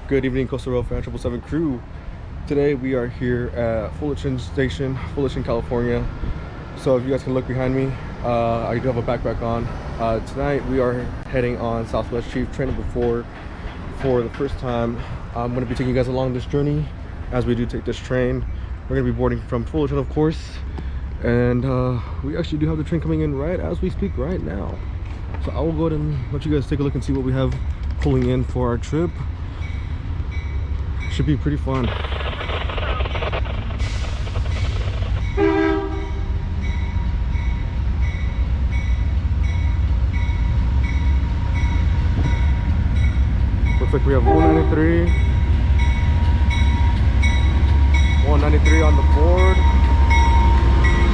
Good evening, Coastal Rail Fan 777 crew. Today we are here at Fullerton Station, Fullerton, California. So if you guys can look behind me, I do have a backpack on. Tonight we are heading on Southwest Chief train number 4 for the first time. I'm going to be taking you guys along this journey as we do take this train. We're going to be boarding from Fullerton, of course, and we actually do have the train coming in right as we speak right now. So I will go ahead and let you guys take a look and see what we have pulling in for our trip. Should be pretty fun. Looks like we have 193 on the board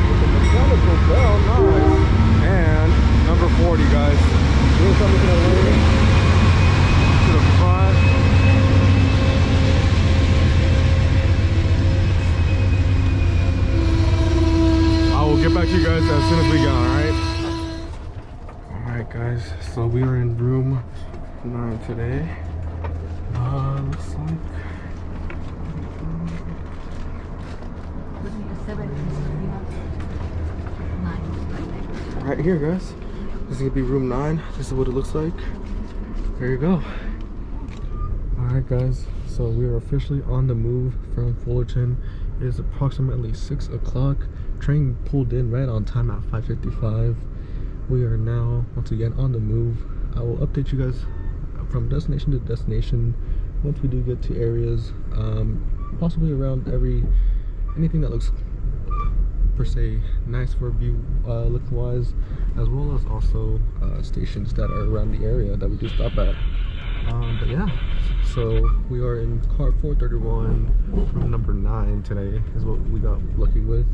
with the mechanical bell, nice, and number 40, guys. Here's something to the way to the front. We'll get back to you guys as soon as we go, alright guys, so we are in room 9 today. Looks like right here, guys. This is gonna be room 9. This is what it looks like. There you go. Alright guys, so we are officially on the move from Fullerton. It is approximately 6 o'clock. Train pulled in right on time at 5:55. We are now once again on the move. I will update you guys from destination to destination once we do get to areas, possibly around anything that looks per se nice for view look wise, as well as also stations that are around the area that we do stop at. But yeah, so we are in car 431 from number 9 today is what we got lucky with.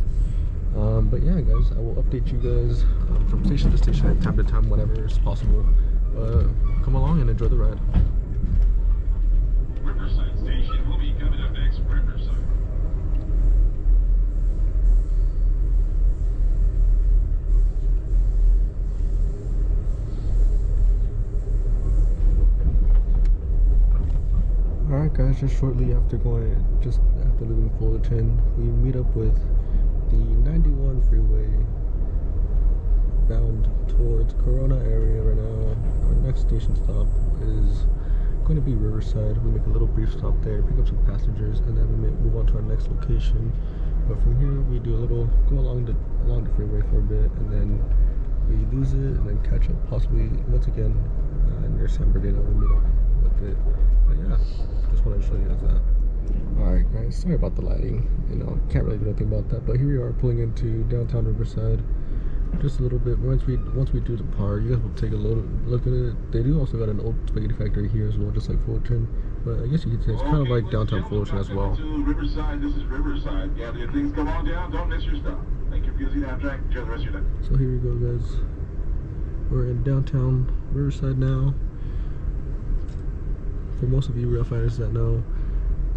But yeah guys, I will update you guys from station to station, time to time, whenever is possible. Come along and enjoy the ride. Riverside Station will be coming up next. Riverside. Alright guys, just shortly after leaving Fullerton, we meet up with the 91 freeway bound towards Corona area right now. Our next station stop is going to be Riverside. We make a little brief stop there, pick up some passengers, and then we may move on to our next location. But from here we do go along the freeway for a bit, and then we lose it and then catch up possibly once again near San Bernardino. We meet up with it. But yeah, just wanted to show you guys that. Alright guys, sorry about the lighting, can't really do anything about that, but here we are pulling into downtown Riverside. Just a little bit. Once we do the park, you guys will take a little look at it. They do also got an old spaghetti factory here as well, just like Fullerton, but I guess you could say it's kind of like downtown Fullerton as well. Riverside, this is Riverside. Yeah, if things come on down, don't miss your stop. Thank you for using Amtrak. Enjoy the rest of your day. So here we go guys, we're in downtown Riverside now. For most of you rail fighters that know,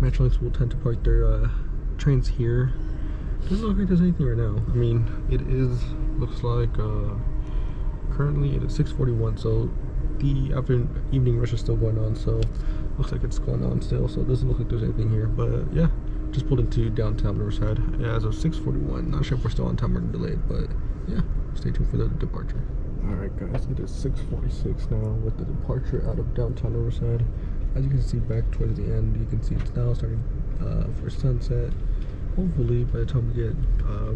Metrolinx will tend to park their trains here. Doesn't look like there's anything right now. I mean, looks like currently it is 6:41, so the evening rush is still going on, so looks like it's going on still, so it doesn't look like there's anything here. But yeah, just pulled into downtown Riverside as of 6:41. Not sure if we're still on time or delayed, but yeah, stay tuned for the departure. Alright guys, it is 6:46 now with the departure out of downtown Riverside. As you can see back towards the end, you can see it's now starting for sunset. Hopefully by the time we get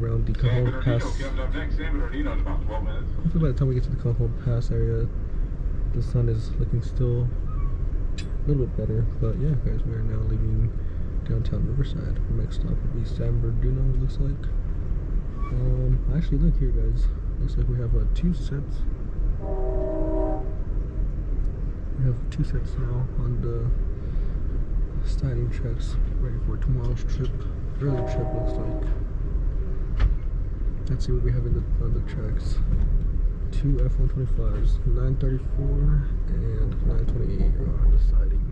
around the Cajon Pass, hopefully by the time we get to the Cajon Pass area, the sun is looking still a little bit better. But yeah guys, we are now leaving downtown Riverside. Our next stop will be San Bernardino, it looks like. Actually look here guys, looks like we have 2 sets. We have 2 sets now on the siding tracks, ready for tomorrow's trip. Early trip looks like. Let's see what we have on the tracks. 2 F-125s, 934 and 928 are on the siding,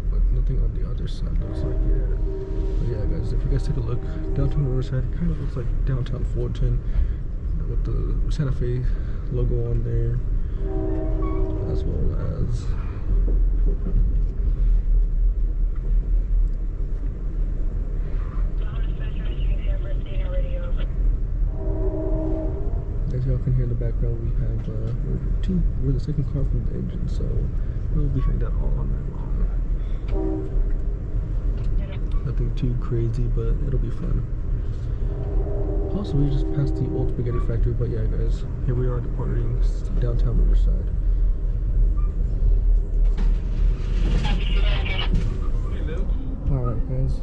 but nothing on the other side looks like yet. But yeah guys, if you guys take a look, downtown Riverside kind of looks like downtown Fullerton with the Santa Fe logo on there, as well as as y'all can hear in the background, we have we're the second car from the engine, so we'll be hearing that all night long. Nothing too crazy, but it'll be fun. Also, we just passed the old spaghetti factory, but yeah, guys, here we are departing downtown Riverside. Alright, guys,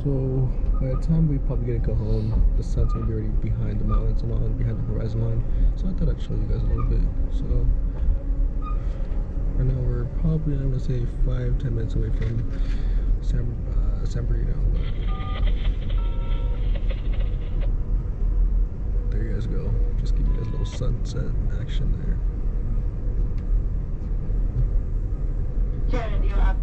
so by the time we probably gonna go home, the sun's gonna be already behind the mountains and all, behind the horizon line. So I thought I'd show you guys a little bit. So right now we're probably, I'm gonna say 5-10 minutes away from San Bernardino. There you guys go. Just give you guys a little sunset action there. Jared, you're up.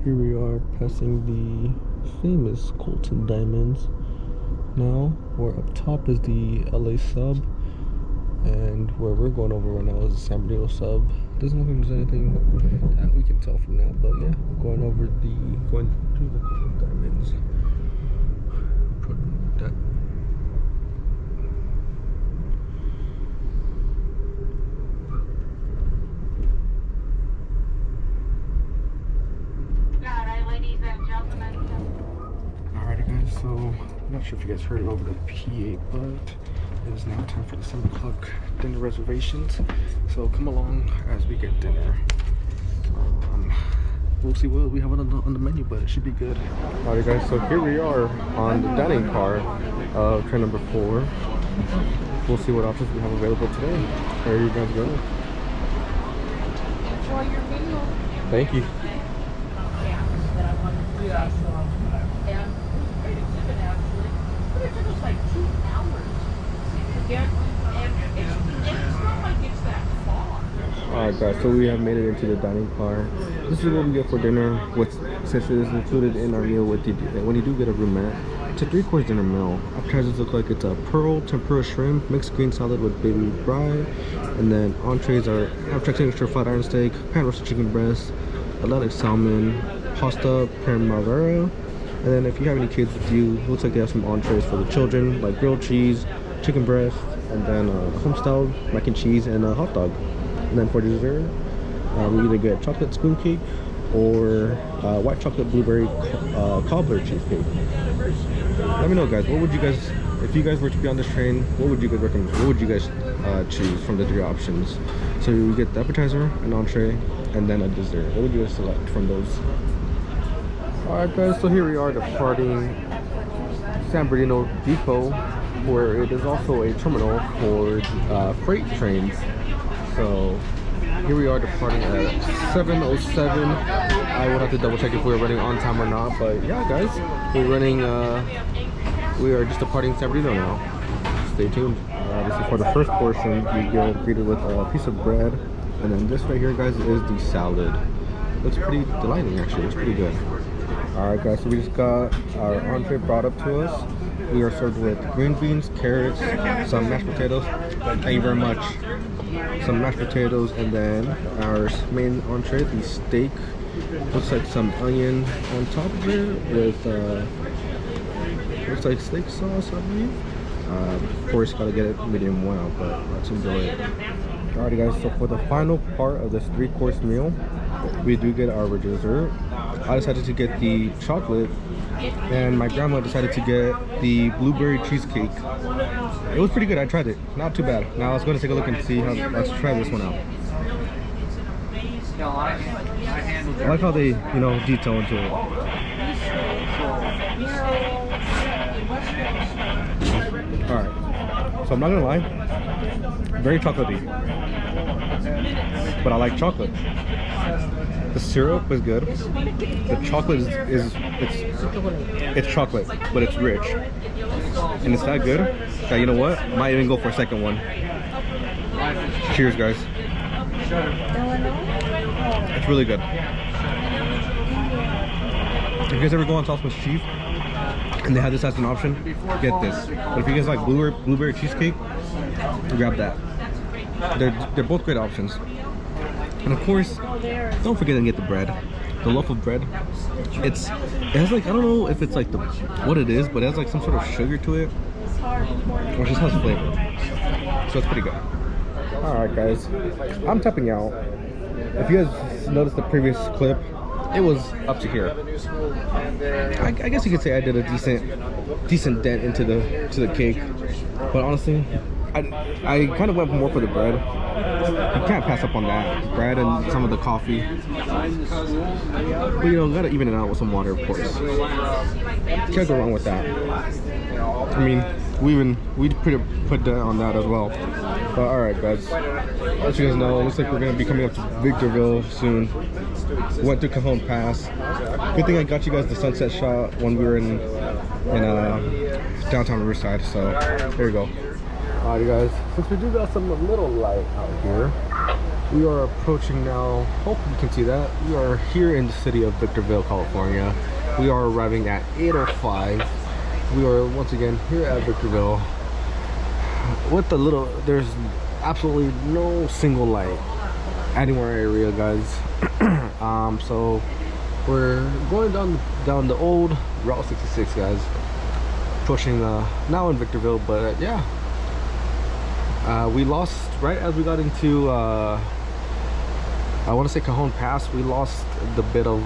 Here we are passing the famous Colton Diamonds now, where up top is the LA sub, and where we're going over right now is the San Bernardino sub. Doesn't look like there's anything that we can tell from now, but yeah, going to the Colton Diamonds. That. Alrighty guys, so I'm not sure if you guys heard it over the P8, but it is now time for the 7 o'clock dinner reservations. So come along as we get dinner. We'll see what we have on the menu, but it should be good. Alright guys, so here we are on the dining car of train number 4. We'll see what options we have available today. There you guys go. Enjoy your meal. Thank you. Alright guys, so we have made it into the dining car. This is what we get for dinner, since it is included in our meal with when you do get a roomette. It's a 3-course dinner meal. Appetizers look like it's a pearl tempura shrimp, mixed green salad with baby bride, and then entrees are abstract signature flat iron steak, pan roasted chicken breast, Atlantic salmon, pasta primavera, and then if you have any kids with you, it looks like they have some entrees for the children, like grilled cheese, chicken breast, and then home-style mac and cheese and a hot dog. And then for dessert, we either get chocolate spoon cake or white chocolate blueberry cobbler cheesecake. Let me know, guys. What would you guys, if you guys were to be on this train, what would you guys recommend? What would you guys choose from the 3 options? So you get the appetizer, an entree, and then a dessert. What would you guys select from those? Alright guys, so here we are departing San Bernardino Depot, where it is also a terminal for freight trains. So here we are departing at 7:07. I will have to double check if we're running on time or not, but yeah guys, we're running, we are just departing San Bernardino now. Stay tuned. This is for the first portion. You get greeted with a piece of bread, and then this right here guys is the salad. Looks pretty delighting actually, it's pretty good. Alright guys, so we just got our entree brought up to us. We are served with green beans, carrots, some mashed potatoes. Thank you very much. Some mashed potatoes, and then our main entree, the steak. Looks like some onion on top of it with looks like steak sauce, I believe. Of course, gotta get it medium well, but let's enjoy it. Alrighty guys, so for the final part of this 3-course meal, we do get our dessert. I decided to get the chocolate, and my grandma decided to get the blueberry cheesecake. It was pretty good. I tried it. Not too bad. Now let's go and take a look and see how. Let's try this one out. I like how they, you know, detail into it. All right. So I'm not gonna lie, very chocolatey, but I like chocolate. The syrup is good. The chocolate it's chocolate, but it's rich, and it's that good that, you know what, might even go for a second one. Cheers, guys. It's really good. you guys ever go on Southwest Chief and they have this as an option, get this. But if you guys like blueberry cheesecake, grab that. They're both great options. And of course, don't forget to get the bread, the loaf of bread. It has like, I don't know if it's like what it is, but it has like some sort of sugar to it, or it just has flavor. So it's pretty good. All right, guys, I'm tapping out. If you guys noticed the previous clip, it was up to here. I guess you could say I did a decent dent into the cake, but honestly, I kind of went more for the bread. You can't pass up on that bread and some of the coffee. But you know, gotta even it out with some water, of course. Can't go wrong with that. I mean, we put that on that as well. But all right, guys, I'll let you guys know. It looks like we're gonna be coming up to Victorville soon. Went to Cajon Pass. Good thing I got you guys the sunset shot when we were in downtown Riverside. So there you go. All right, guys. Since we do got some little light out here, we are approaching now. Hopefully you can see that. We are here in the city of Victorville, California. We are arriving at 8:05. We are once again here at Victorville. With the there's absolutely no single light anywhere area, guys. So we're going down the old Route 66, guys. Approaching now in Victorville, but yeah. We lost right as we got into I want to say Cajon Pass. We lost the bit of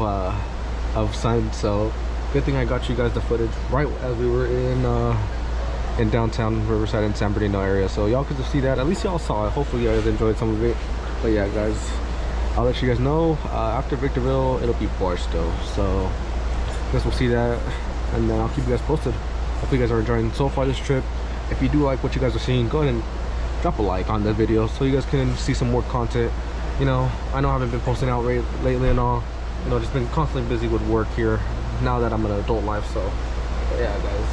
sun, so good thing I got you guys the footage right as we were in downtown Riverside and San Bernardino area, so y'all could just see that. At least y'all saw it. Hopefully you guys enjoyed some of it. But yeah, guys, I'll let you guys know after Victorville it'll be Barstow, so I guess we'll see that, and then I'll keep you guys posted. Hope you guys are enjoying so far this trip. If you do like what you guys are seeing, go ahead and drop a like on the video so you guys can see some more content. You know, I know I haven't been posting out lately and all, you know, just been constantly busy with work here now that I'm in an adult life. So but yeah, guys,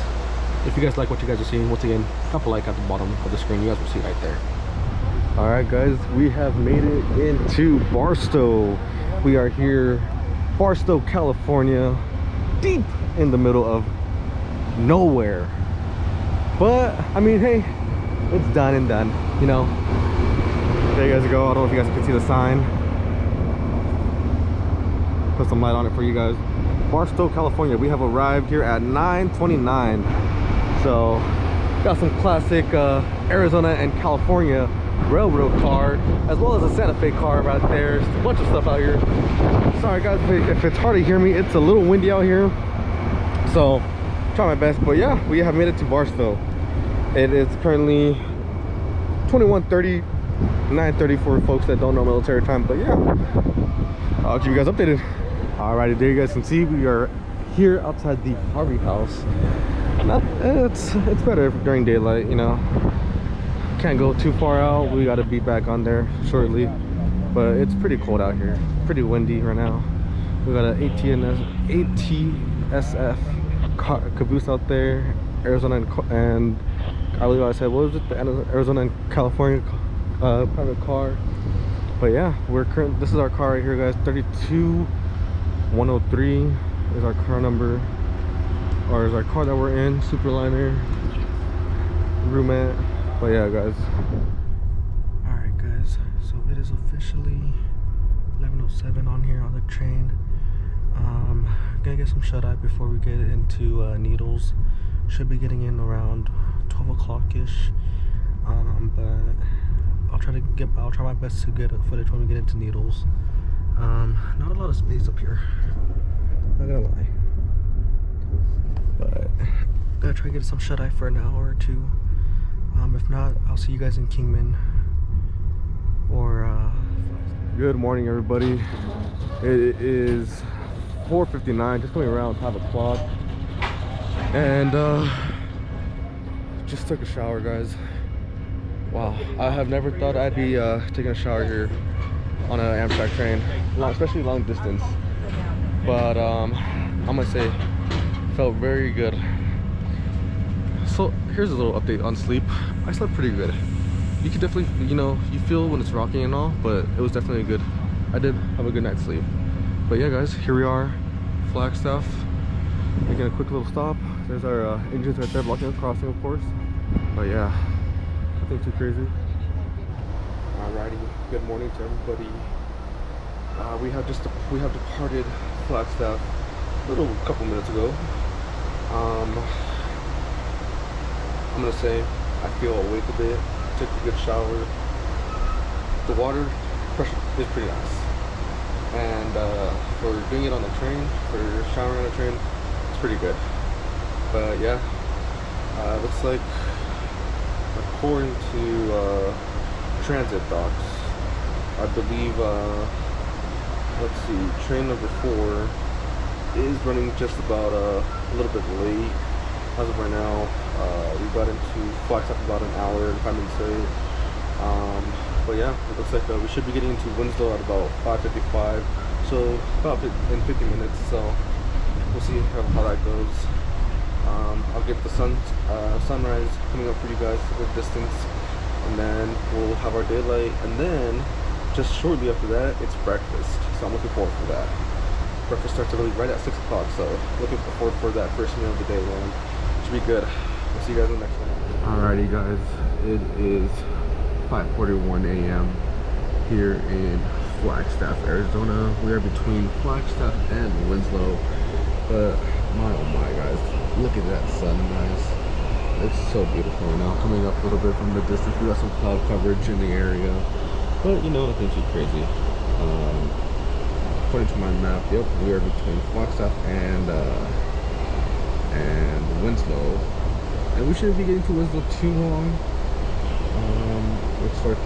if you guys like what you guys are seeing, once again, drop a like at the bottom of the screen. You guys will see right there. All right, guys, we have made it into Barstow. We are here, Barstow, California, deep in the middle of nowhere. But I mean, hey, it's done and done, you know. There you guys go. I don't know if you guys can see the sign. Put some light on it for you guys. Barstow, California. We have arrived here at 9:29. So got some classic Arizona and California railroad car, as well as a Santa Fe car right there. Just a bunch of stuff out here. Sorry guys if it's hard to hear me. It's a little windy out here, so try my best. But yeah, we have made it to Barstow. It is currently 21:30, 9:30 for folks that don't know military time. But yeah, I'll keep you guys updated. Alrighty, there you guys can see we are here outside the Harvey House. It's better during daylight, you know. Can't go too far out. We got to be back on there shortly. But it's pretty cold out here. Pretty windy right now. We got an ATSF caboose out there. Arizona and I believe I said, what was it? The Arizona and California private car. But yeah, this is our car right here, guys. 32103 is our car number, or is our car that we're in. Superliner, roomette. But yeah, guys. All right, guys. So it is officially 11:07 on here on the train. Gonna get some shut-eye before we get into Needles. Should be getting in around 12 o'clock-ish. But I'll try my best to get footage when we get into Needles. Not a lot of space up here, not gonna lie, but gotta try to get some shut-eye for an hour or two. If not, I'll see you guys in Kingman. Or good morning, everybody. It is 4:59, just coming around 5 o'clock, and just took a shower, guys. Wow, I have never thought I'd be taking a shower here on an Amtrak train, especially long distance. But I'm gonna say, felt very good. So here's a little update on sleep. I slept pretty good. You can definitely, you know, you feel when it's rocking and all, but it was definitely good. I did have a good night's sleep. But yeah, guys, here we are, Flagstaff. Making a quick little stop. There's our engines right there blocking the crossing, of course. But yeah, nothing too crazy. Alrighty, good morning to everybody. We have departed Flagstaff a couple minutes ago. I'm gonna say I feel awake a bit. Took a good shower. The water pressure is pretty nice, and for doing it on the train, for showering on the train, it's pretty good. But yeah, looks like according to transit docs, I believe let's see, train number 4 is running just about a little bit late as of right now. We got into Flagstaff about an hour and 5 minutes late. But yeah, it looks like we should be getting into Winslow at about 5:55, so about in 50 minutes. So we'll see how that goes. I'll get the sunrise coming up for you guys in the distance, and then we'll have our daylight, and then just shortly after that, it's breakfast. So I'm looking forward to that. Breakfast starts right at 6 o'clock, so looking forward for that first meal of the day, man. Should be good. We'll see you guys in the next one. Alrighty, guys, it is 5:41 a.m. here in Flagstaff, Arizona. We are between Flagstaff and Winslow, but oh my guys, look at that sunrise. It's so beautiful right now. Coming up a little bit from the distance, we got some cloud coverage in the area, but you know, nothing too crazy. According to my map, yep, we are between Flagstaff and Winslow, and we shouldn't be getting to Winslow too long. Looks like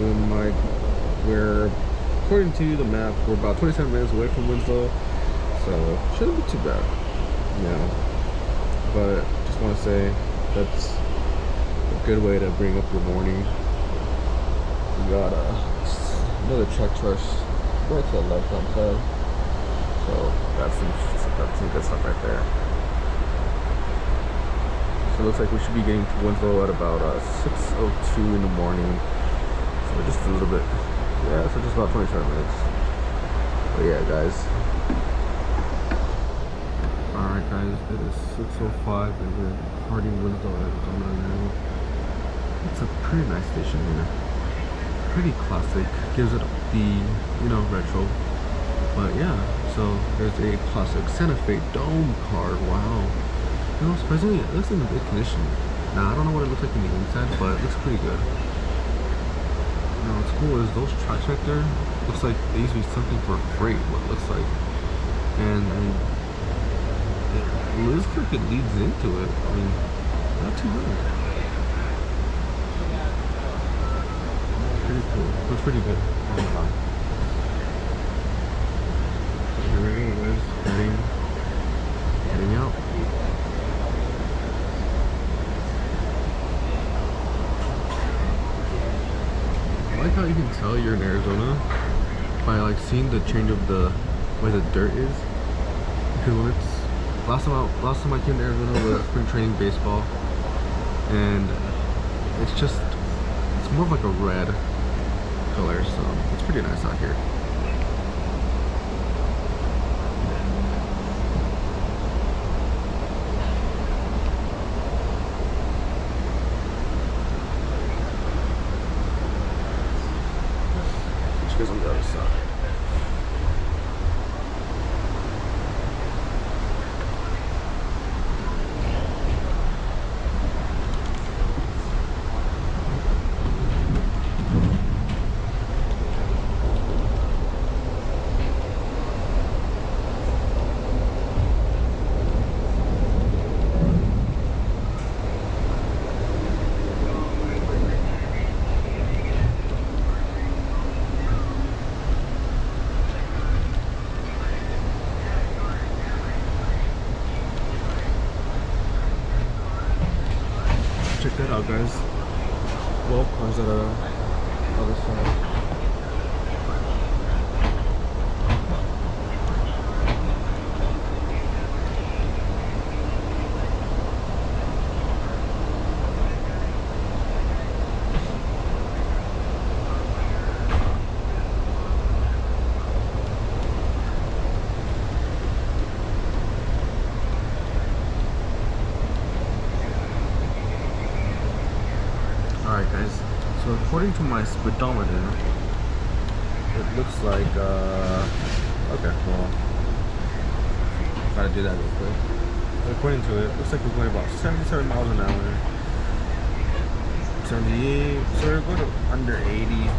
we're according to the map, we're about 27 minutes away from Winslow, so shouldn't be too bad. Yeah, but just want to say that's a good way to bring up your morning. We got another truck to our right to the left hand side, so that's some good stuff right there. So it looks like we should be getting to Winslow at about 6:02 in the morning. So just a little bit, yeah, so just about 27 minutes. But yeah, guys. Alright guys, it is 6:05 and we're departing Winslow, Arizona now. It's a pretty nice station here. Pretty classic, gives it the, you know, retro. But yeah, so there's a classic Santa Fe dome car. Wow. You know, surprisingly, it looks in good condition. Now, I don't know what it looks like in the inside, but it looks pretty good. Now, what's cool is those tracks right there, looks like they used to be something for freight, what it looks like. And it looks like it leads into it. I mean, not too bad. Pretty cool. Looks pretty good. Oh my god. Here we go, guys. Heading out. I like how you can tell you're in Arizona by like seeing the change of the way the dirt is. Because when it's last time I came to Arizona was spring training baseball, and it's more of like a red color, so it's pretty nice out here. On the other side. Check that out, guys. 12 cars that are on the other side. So according to my speedometer, it looks like, okay, well, gotta do that real quick. According to it, looks like we're going about 77 miles an hour. 78, so we're going to under 80,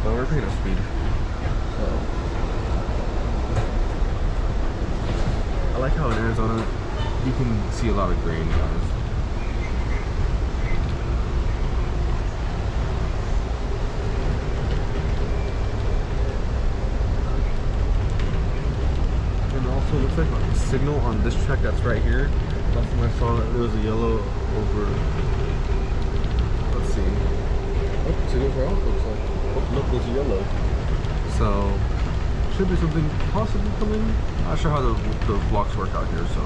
but we're picking up speed. So, I like how in Arizona, you can see a lot of grain, guys. So it looks like a signal on this track that's right here. Last time I saw it, there was a yellow over. Let's see. Oh, signals are off, looks like. Oh, look, there's a yellow. So, should be something possibly coming. Not sure how the blocks work out here, so.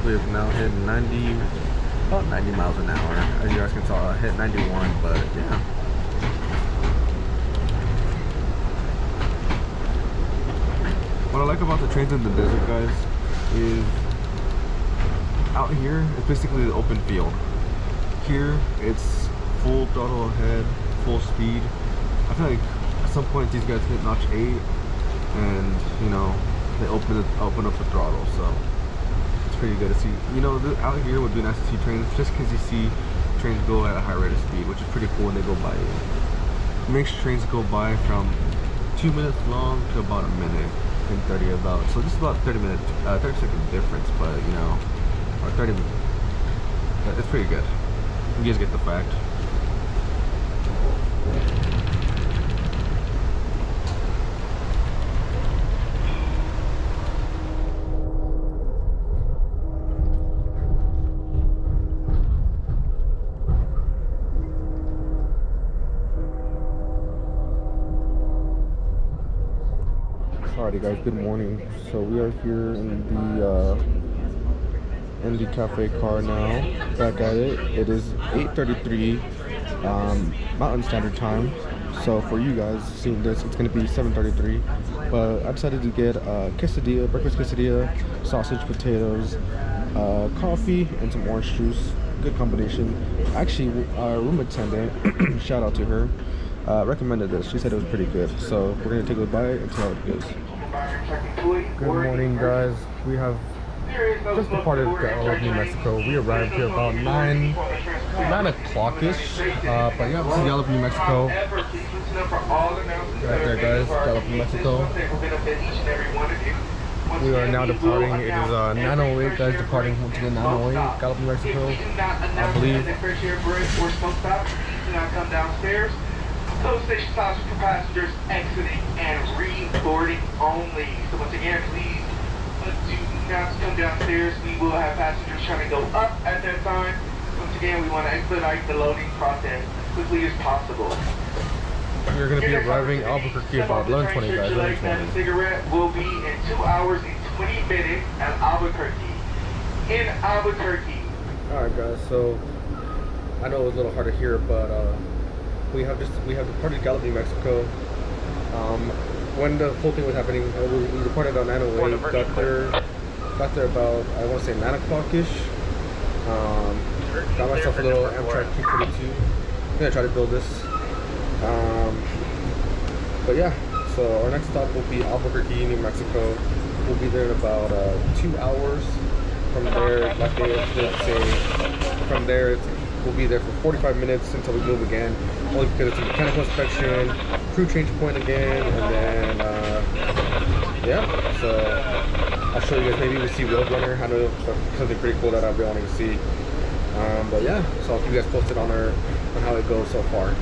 We have now hit 90, about 90 miles an hour. As you guys can tell, I hit 91, but yeah. What I like about the trains in the desert, guys, is out here, it's basically the open field. Here, it's full throttle ahead, full speed. I feel like at some point these guys hit notch 8, and you know, they open up the throttle, so. Pretty good to see. You know, out here would be nice to see trains, just because you see trains go at a high rate of speed, which is pretty cool when they go by you. It makes trains go by from 2 minutes long to about a minute and 30 about. So just about 30 second difference, but you know, or 30 minutes. It's pretty good. You guys get the fact. Alrighty guys, good morning. So we are here in the cafe car now, back at it. It is 8:33 Mountain Standard Time. So for you guys seeing this, it's gonna be 7:33. But I decided to get a quesadilla, breakfast quesadilla, sausage, potatoes, coffee, and some orange juice. Good combination. Actually, our room attendant, shout out to her, recommended this. She said it was pretty good. So we're gonna take a bite and see how it goes. Good morning, guys. We have just departed Gallup, New Mexico. We arrived here about 9 o'clock-ish. But yeah, this is Gallup, New Mexico. Right there, guys. Gallup, New Mexico. We are now departing. It is 9:08, guys. Departing once again, 9:08, Gallup, New Mexico. I believe. Come downstairs. Close station stops for passengers exiting and reboarding only. So once again, please do not come downstairs. We will have passengers trying to go up at that time. Once again, we want to expedite the loading process as quickly as possible. We're going to be arriving Albuquerque about 11:20, guys. 11:20. Cigarette will be in 2 hours and 20 minutes at Albuquerque. In Albuquerque. Alright, guys. So I know it was a little hard to hear, but we have departed Gallup, New Mexico. When the whole thing was happening, we departed on 9:08. Got there about, I want to say 9 o'clock-ish. Got myself a little Amtrak 242. I'm gonna try to build this. But yeah, so our next stop will be Albuquerque, New Mexico. We'll be there in about 2 hours. From there, like they did say, from there we'll be there for 45 minutes until we move again. Only because it's a mechanical inspection, crew change point again, and then yeah. So I'll show you guys. Maybe we see Roadrunner. I know something pretty cool that I've been wanting to see. But yeah, so I'll keep you guys posted on how it goes so far.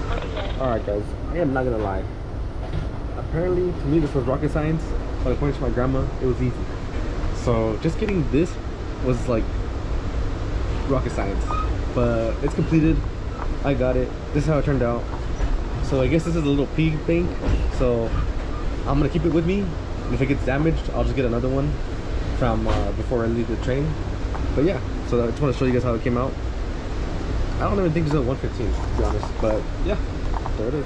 Alright guys, I am not gonna lie. Apparently to me this was rocket science, but according to my grandma, it was easy. So just getting this was like rocket science. But it's completed. I got it. This is how it turned out. So I guess this is a little pig thing. So I'm gonna keep it with me. And if it gets damaged, I'll just get another one. from before I leave the train. But yeah, so I just want to show you guys how it came out. I don't even think it's a 115 to be honest, but yeah, there it is.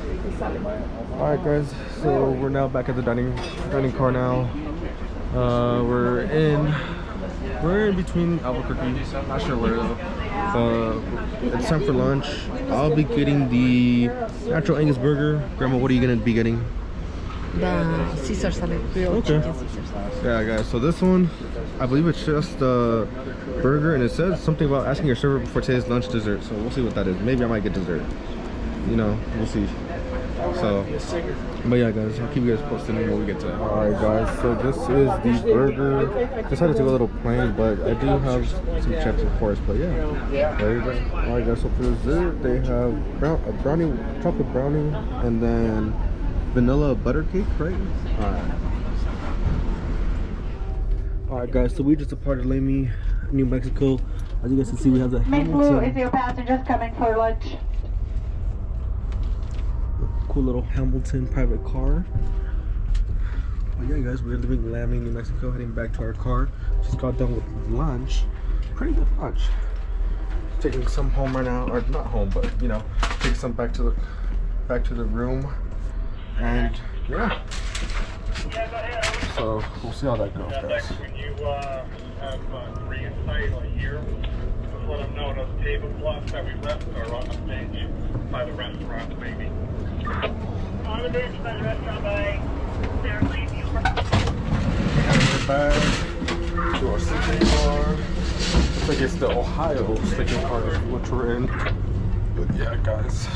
All right, guys. So we're now back at the dining car now. We're in between Albuquerque. Not sure where though. It's time for lunch. I'll be getting the Natural Angus burger. Grandma, what are you gonna be getting? The Caesar salad, grilled chicken Caesar salad. Yeah, guys. So this one, I believe it's just the burger, and it says something about asking your server before today's lunch dessert. So we'll see what that is. Maybe I might get dessert. You know, we'll see. So, but yeah, guys, I'll keep you guys posted when we get to it. All right, guys. So this is the burger. Decided to go a little plain, but I do have some chips, of course. But yeah, there you go. All right, guys. So for dessert, they have a brownie, chocolate brownie, and then vanilla butter cake, right? All right, guys. So we just departed Lamy, New Mexico. As you guys can see, we have the Miss Blue, is your passengers coming for lunch? Cool little Hamilton private car. But yeah, guys, we're leaving Lamy, New Mexico, heading back to our car. Just got done with lunch. Pretty good lunch. Taking some home right now, or not home, but you know, take some back to the room. And yeah, so we'll see how that goes, guys. When you have Korean site on here, just let them know those tablecloths that we left are on the bench by the restaurant, maybe. On the bench by the restaurant by Sarah Lane, We're back to our sleeping car. Looks like it's the Ohio sleeping car which we're in. But yeah, guys.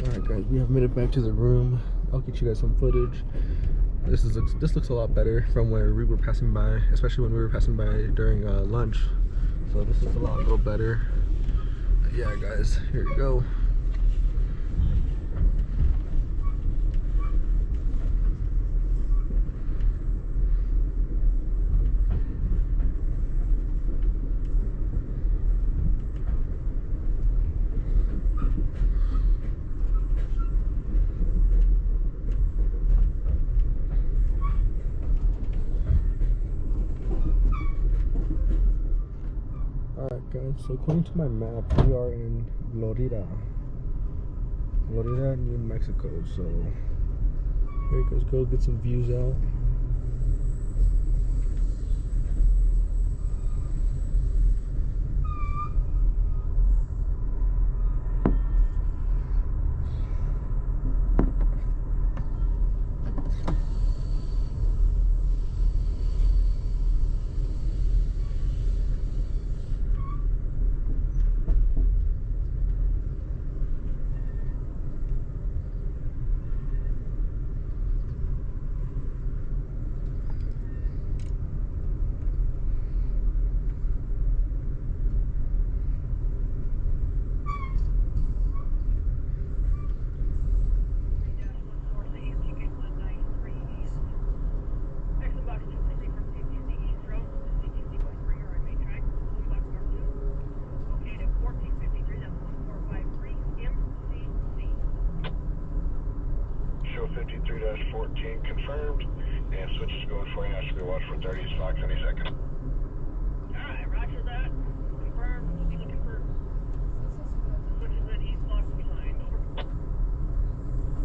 Alright, guys, we have made it back to the room. I'll get you guys some footage. This looks a lot better from where we were passing by, especially when we were passing by during lunch. So this is a little better. Yeah, guys, here you go. Alright, guys, so according to my map, we are in Lorida, New Mexico. So here you guys go, get some views out. Show 53-14 confirmed, and switch is going for you. Has to be watched for 30 Fox any second. Alright, roger that. Confirmed. We'll be looking for switches at East Block behind. Over.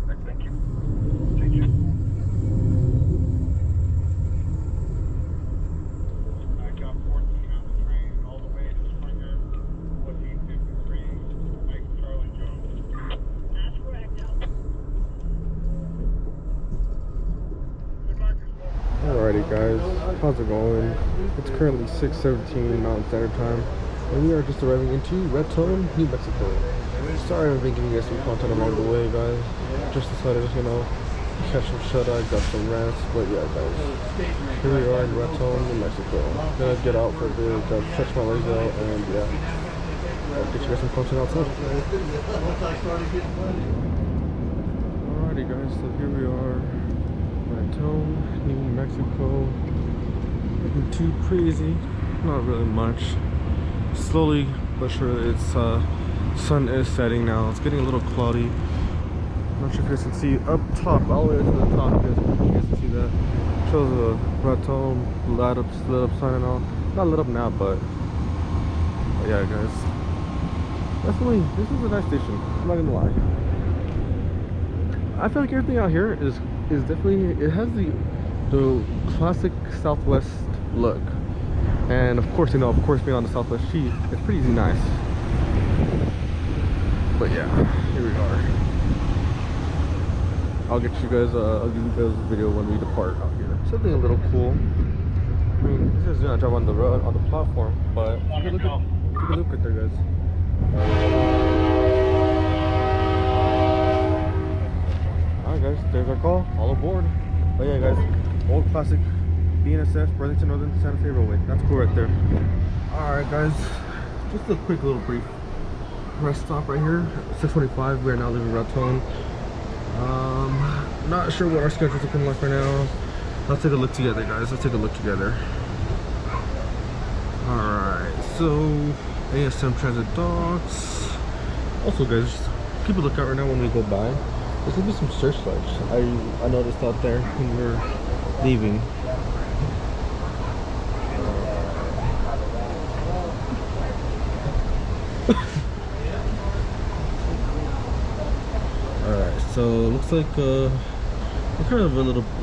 Right, thank you. Thank you. I got 14 on the train all the way to Springer, 1453, Mike Charlie Jones. That's correct, Al. Alrighty, guys, how's it going? It's currently 6:17 Mountain Standard Time, and we are just arriving into Raton, New Mexico. Sorry I've been giving you guys some content along the way, guys. Just decided to, you know, catch some shut-eye, got some rest, but yeah, guys. Here we are in Raton, New Mexico. Gonna get out for a bit, stretch my legs out, and yeah, I'll get you guys some content outside. Alrighty, guys, so here we are. Raton, New Mexico. Nothing too crazy, not really much. Slowly but surely it's Sun is setting now. It's getting a little cloudy. I'm not sure if you guys can see up top, all the way to the top. You guys can see that. Shows a Raton lit up sign and all. Not lit up now, but yeah, guys. Definitely, this is a nice station. I'm not gonna lie. I feel like everything out here is definitely, it has the classic Southwest look. And of course, you know, being on the Southwest Chief, it's pretty nice. But yeah, here we are. I'll give you guys a video when we depart out here. Something a little cool. I mean, this is not a job on the road, on the platform, but take a look at there, guys. Alright guys, there's our call. All aboard. But yeah guys, old classic BNSF Burlington Northern Santa Fe Railway. That's cool right there. Alright guys, just a quick little brief rest stop right here. 6:25. We are now leaving Raton. Not sure what our schedule's looking like right now. Let's take a look together, guys. Let's take a look together. Alright, so ASM Transit Docks. Also guys, keep a lookout right now when we go by. There's gonna be some searchlights. I noticed out there when we were leaving. Alright, so looks like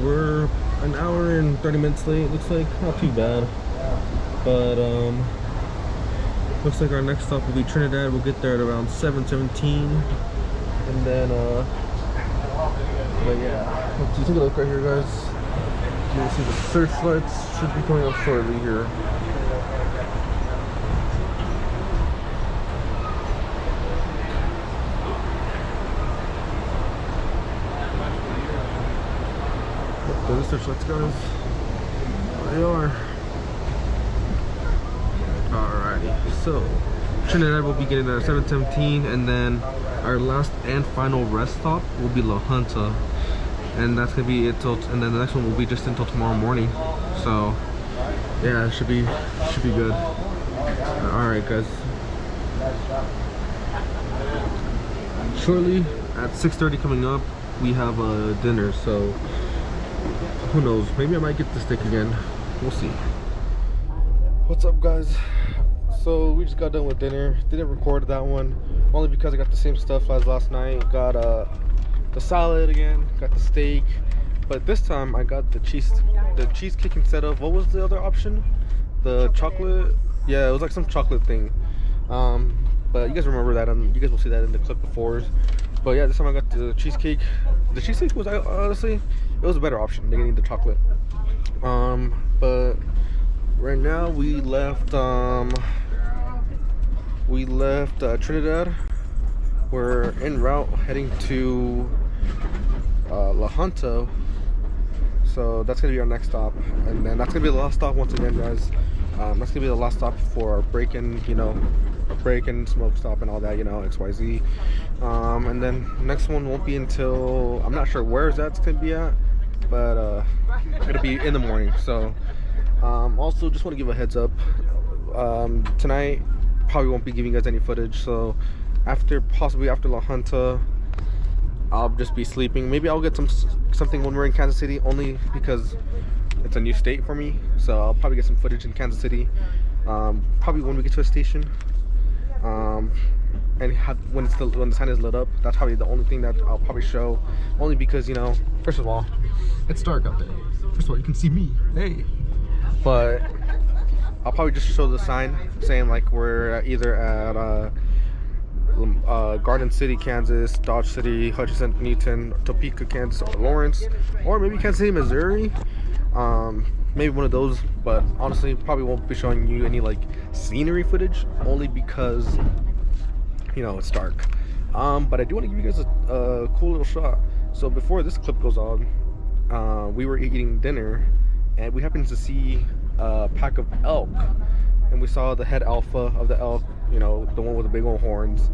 we're an hour and 30 minutes late. Looks like not too bad. But looks like our next stop will be Trinidad. We'll get there at around 7:17. And then but yeah, if you take a look right here guys, you can see the searchlights should be coming up shortly here. There's the searchlights, guys. There they are. Alrighty, so Trinidad will be getting there at 7:17, and then our last and final rest stop will be La Junta, and that's gonna be it till. And then the next one will be just until tomorrow morning. So yeah, it should be good. Alright, guys. Shortly at 6:30 coming up, we have a dinner. So who knows? Maybe I might get the steak again. We'll see. What's up, guys? So we just got done with dinner. Didn't record that one only because I got the same stuff as last night. Got the salad again, got the steak, but this time I got the cheesecake instead of, what was the other option? The chocolate. Yeah, it was like some chocolate thing. But you guys remember that, you guys will see that in the clip before. But yeah, this time I got the cheesecake. The cheesecake was, honestly, it was a better option than getting the chocolate. But right now we left Trinidad. We're en route heading to La Junta. So that's gonna be our next stop, and then that's gonna be the last stop once again, guys. That's gonna be the last stop for our break-in, smoke stop and all that, XYZ. And then next one won't be until, I'm not sure where that's gonna be at, but it'll be in the morning. So also just want to give a heads up, tonight probably won't be giving you guys any footage. So possibly after La Junta, I'll just be sleeping. Maybe I'll get something when we're in Kansas City, only because it's a new state for me. So I'll probably get some footage in Kansas City, probably when we get to a station, and when the sign is lit up. That's probably the only thing that I'll probably show, only because, first of all, it's dark out there. First of all, you can see me, hey. But I'll probably just show the sign saying like we're either at Garden City, Kansas, Dodge City, Hutchinson, Newton, Topeka, Kansas, or Lawrence, or maybe Kansas City, Missouri. Maybe one of those, but honestly probably won't be showing you any like scenery footage, only because it's dark. But I do want to give you guys a cool little shot. So before this clip goes on, we were eating dinner and we happened to see a pack of elk, and we saw the head alpha of the elk, the one with the big old horns.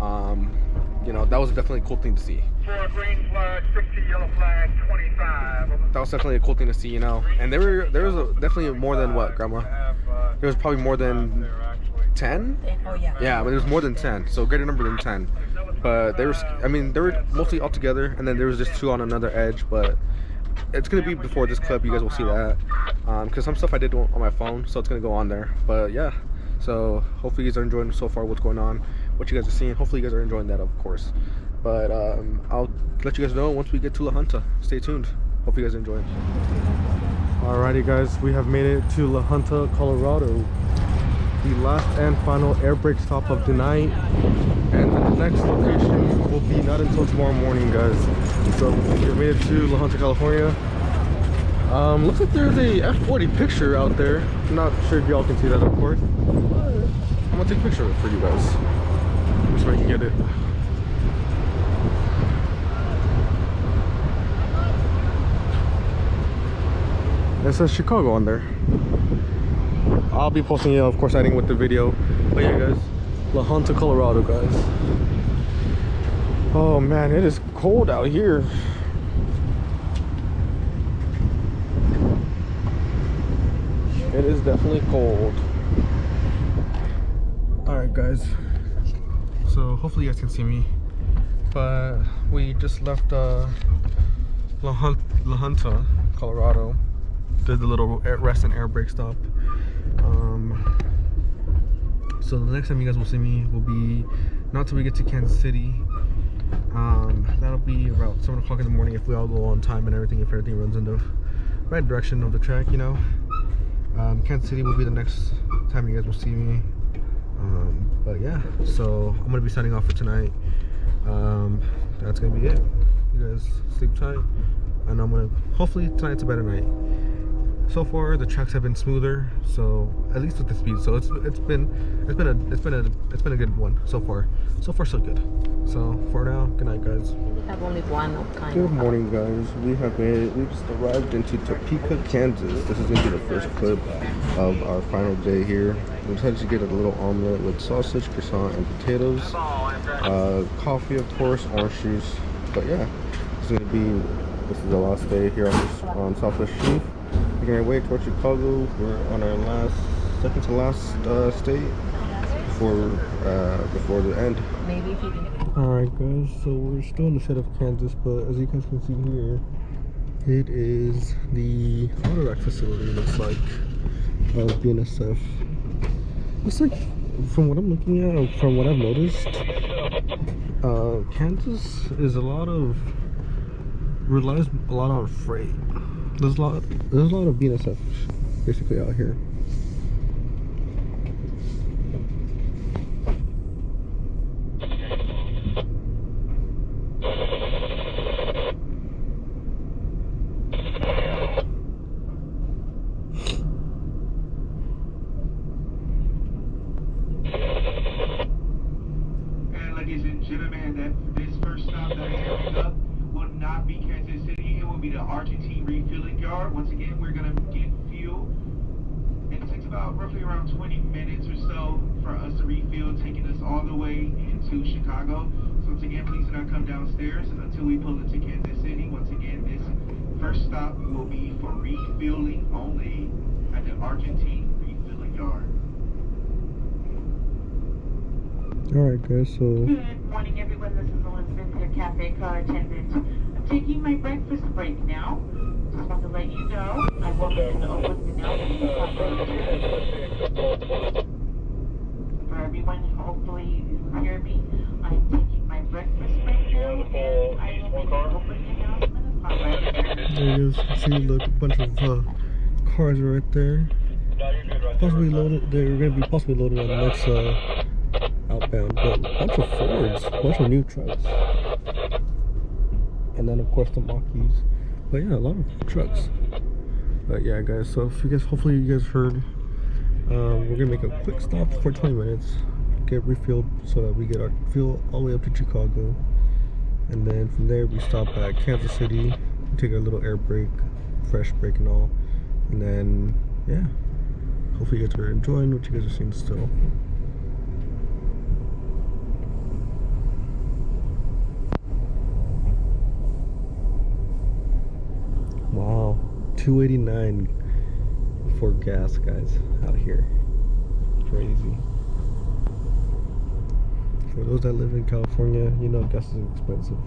That was definitely a cool thing to see. 4 green flag, 60 yellow flag, 25. That was definitely a cool thing to see, and there was definitely more than what, Grandma? There was probably more than 10. Oh yeah. Yeah, but there's more than 10, so greater number than 10. But they were, I mean, they were mostly all together, and then there was just 2 on another edge. But it's gonna be before this clip. You guys will see that, because some stuff I did on my phone, so it's gonna go on there. But yeah, so hopefully you guys are enjoying so far what's going on, what you guys are seeing. Hopefully you guys are enjoying that, of course. But I'll let you guys know once we get to La Junta. Stay tuned. Hope you guys enjoy it. Alrighty guys, we have made it to La Junta, Colorado. The last and final air brake stop of the night. And the next location will be not until tomorrow morning, guys. So we made it to La Junta, California. Looks like there's a F40 picture out there. I'm not sure if y'all can see that, of course. But I'm gonna take a picture of it for you guys. So I can get it. It says Chicago on there. I'll be posting it, of course, adding with the video. But yeah, guys, La Junta, Colorado, guys. Oh man, it is cold out here. It is definitely cold. Alright guys, so hopefully you guys can see me. But we just left La Junta, Colorado. Did the little rest and air brake stop. So the next time you guys will see me will be not till we get to Kansas City. That'll be about 7 o'clock in the morning if we all go on time and everything, if everything runs in the right direction of the track, you know. Kansas City will be the next time you guys will see me. But yeah, so I'm gonna be signing off for tonight. That's gonna be it. You guys sleep tight, and I'm gonna, hopefully tonight's a better night. So far the tracks have been smoother, so at least with the speed. So it's been a good one so far. So far so good. So for now, good night guys. We have only one kind Good of. morning guys. We just arrived into Topeka, Kansas. This is gonna be the first clip of our final day here. We decided to get a little omelet with sausage, croissant, and potatoes. Coffee, of course, orange juice. But yeah, this is the last day here on Southwest Chief. Making our way towards Chicago. We're on our second to last state before the end. Maybe if you can. Alright guys, so we're still in the state of Kansas, but as you guys can see here, it is the auto rack facility, looks like, of BNSF. Looks like, from what I'm looking at, from what I've noticed, Kansas is relies a lot on freight. There's a lot of BNSF basically out here. And ladies and gentlemen, this first stop that is coming up will not be Kansas City. It will be the Argentine refueling yard. Once again, we're gonna get fuel. And it takes about roughly around 20 minutes or so for us to refuel, taking us all the way into Chicago. So once again, please do not come downstairs until we pull into Kansas City. Once again, this first stop will be for refueling only at the Argentine refueling yard. Alright guys, so Good morning, everyone. This is Elizabeth, your cafe car attendant. I'm taking my breakfast break now. Just want to let you know I will be an open announcement for everyone. Hopefully you hear me. I'm taking my breakfast break now, and I will make an open announcement upon my return. there you guys can see, look, a bunch of cars right there. Possibly loaded. They're going to be possibly loaded on the next outbound, but a bunch of Fords, a bunch of new trucks, and then of course the Mach-E's. But yeah, a lot of trucks. But yeah guys, so if you guys, hopefully you guys heard, we're gonna make a quick stop for 20 minutes, get refilled so that we get our fuel all the way up to Chicago, and then from there we stop at Kansas City, take a little air break, fresh break and all, and then yeah, hopefully you guys are enjoying what you guys are seeing still. Wow, $2.89 for gas, guys, out here. Crazy. For those that live in California, you know gas is expensive.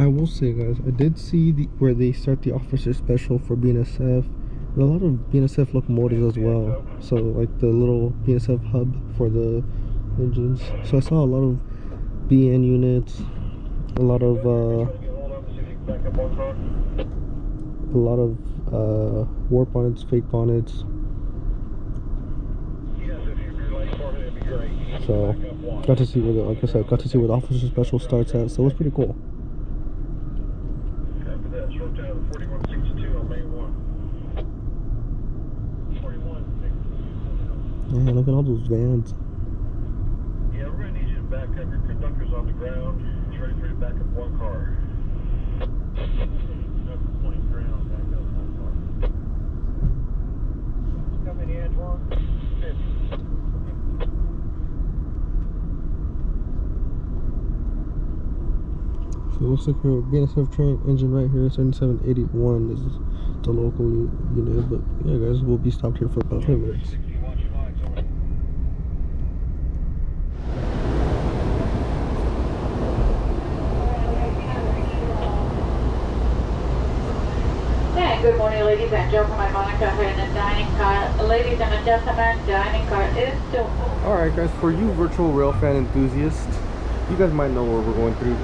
I will say, guys, I did see where they start the officer special for BNSF. A lot of BNSF locomotives as well. So like the little BNSF hub for the engines. So I saw a lot of BN units, a lot of warp bonnets, fake bonnets. So got to see where the, like I said, got to see where the officer special starts at. So it was pretty cool. Yeah, look at all those vans. Yeah, we're going to need you to back up. Your conductor's on the ground. He's ready for you to back up one car. Point ground, back up one car. Come in, Antoine. So it looks like our BNSF train engine right here, 7781 is the local unit. But yeah, guys, we'll be stopped here for about 20 minutes. Good morning, ladies and gentlemen. Monica here in the dining car. Ladies and gentlemen, dining car is still full. Alright guys, for you virtual railfan enthusiasts, you guys might know where we're going through.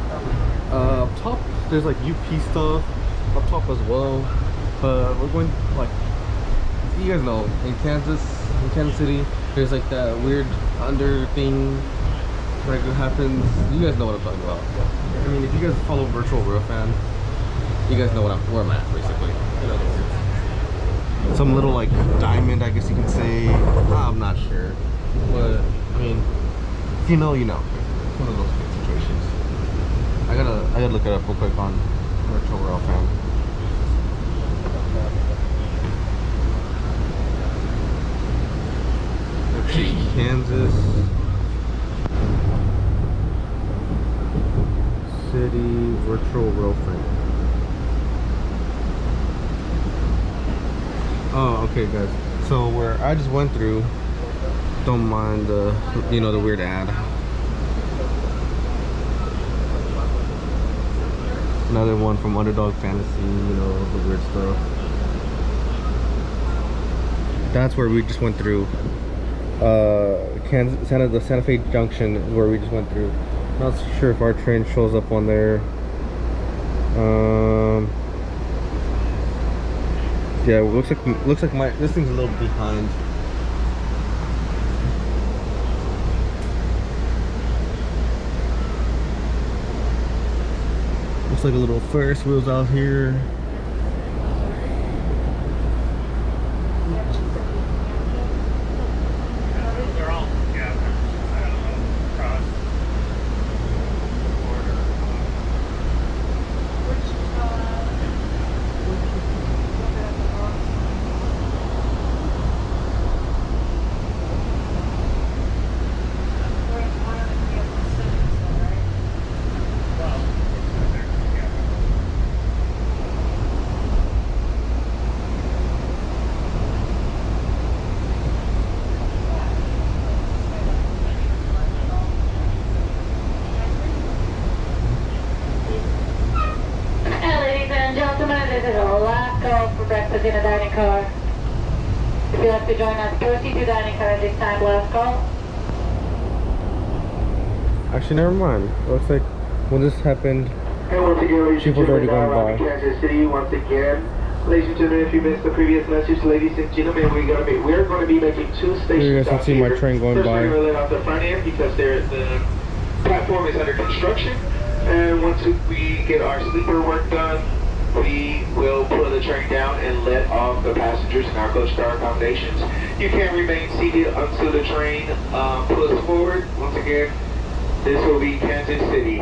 Up top, there's like UP stuff up top as well. But we're going, like, you guys know, in Kansas City, there's like that weird under thing that happens. You guys know what I'm talking about. I mean, if you guys follow virtual railfan, you guys know where I'm at, basically. In other words, some little like diamond, I guess you can say. I'm not sure, but I mean, if you know, you know. It's one of those situations. I gotta look it up real quick on virtual railfan. Let's see, Kansas City virtual railfan. Oh, okay, guys. So where I just went through, don't mind the, you know, the weird ad. Another one from Underdog Fantasy, you know, the weird stuff. That's where we just went through. The Santa Fe Junction is where we just went through. Not sure if our train shows up on there. Yeah, it looks like this thing's a little behind. Looks like a little Ferris wheels out here. They're all together. I don't know. Cross. This is our last call for breakfast in a dining car. If you'd like to join us, proceed to dining car at this time. Last call. Actually, never mind. Looks like when this happened, And once again, ladies and Chief was already gentlemen, going now by. Kansas City, once again. Ladies and gentlemen, if you missed the previous message, ladies and gentlemen, we're going to be making two stations. Here you guys can see my train going First, by. we're going to let off the front end because the platform is under construction. And once we get our sleeper work done, we will pull the train down and let off the passengers in our coach car accommodations. You can remain seated until the train pulls forward. Once again, this will be Kansas City.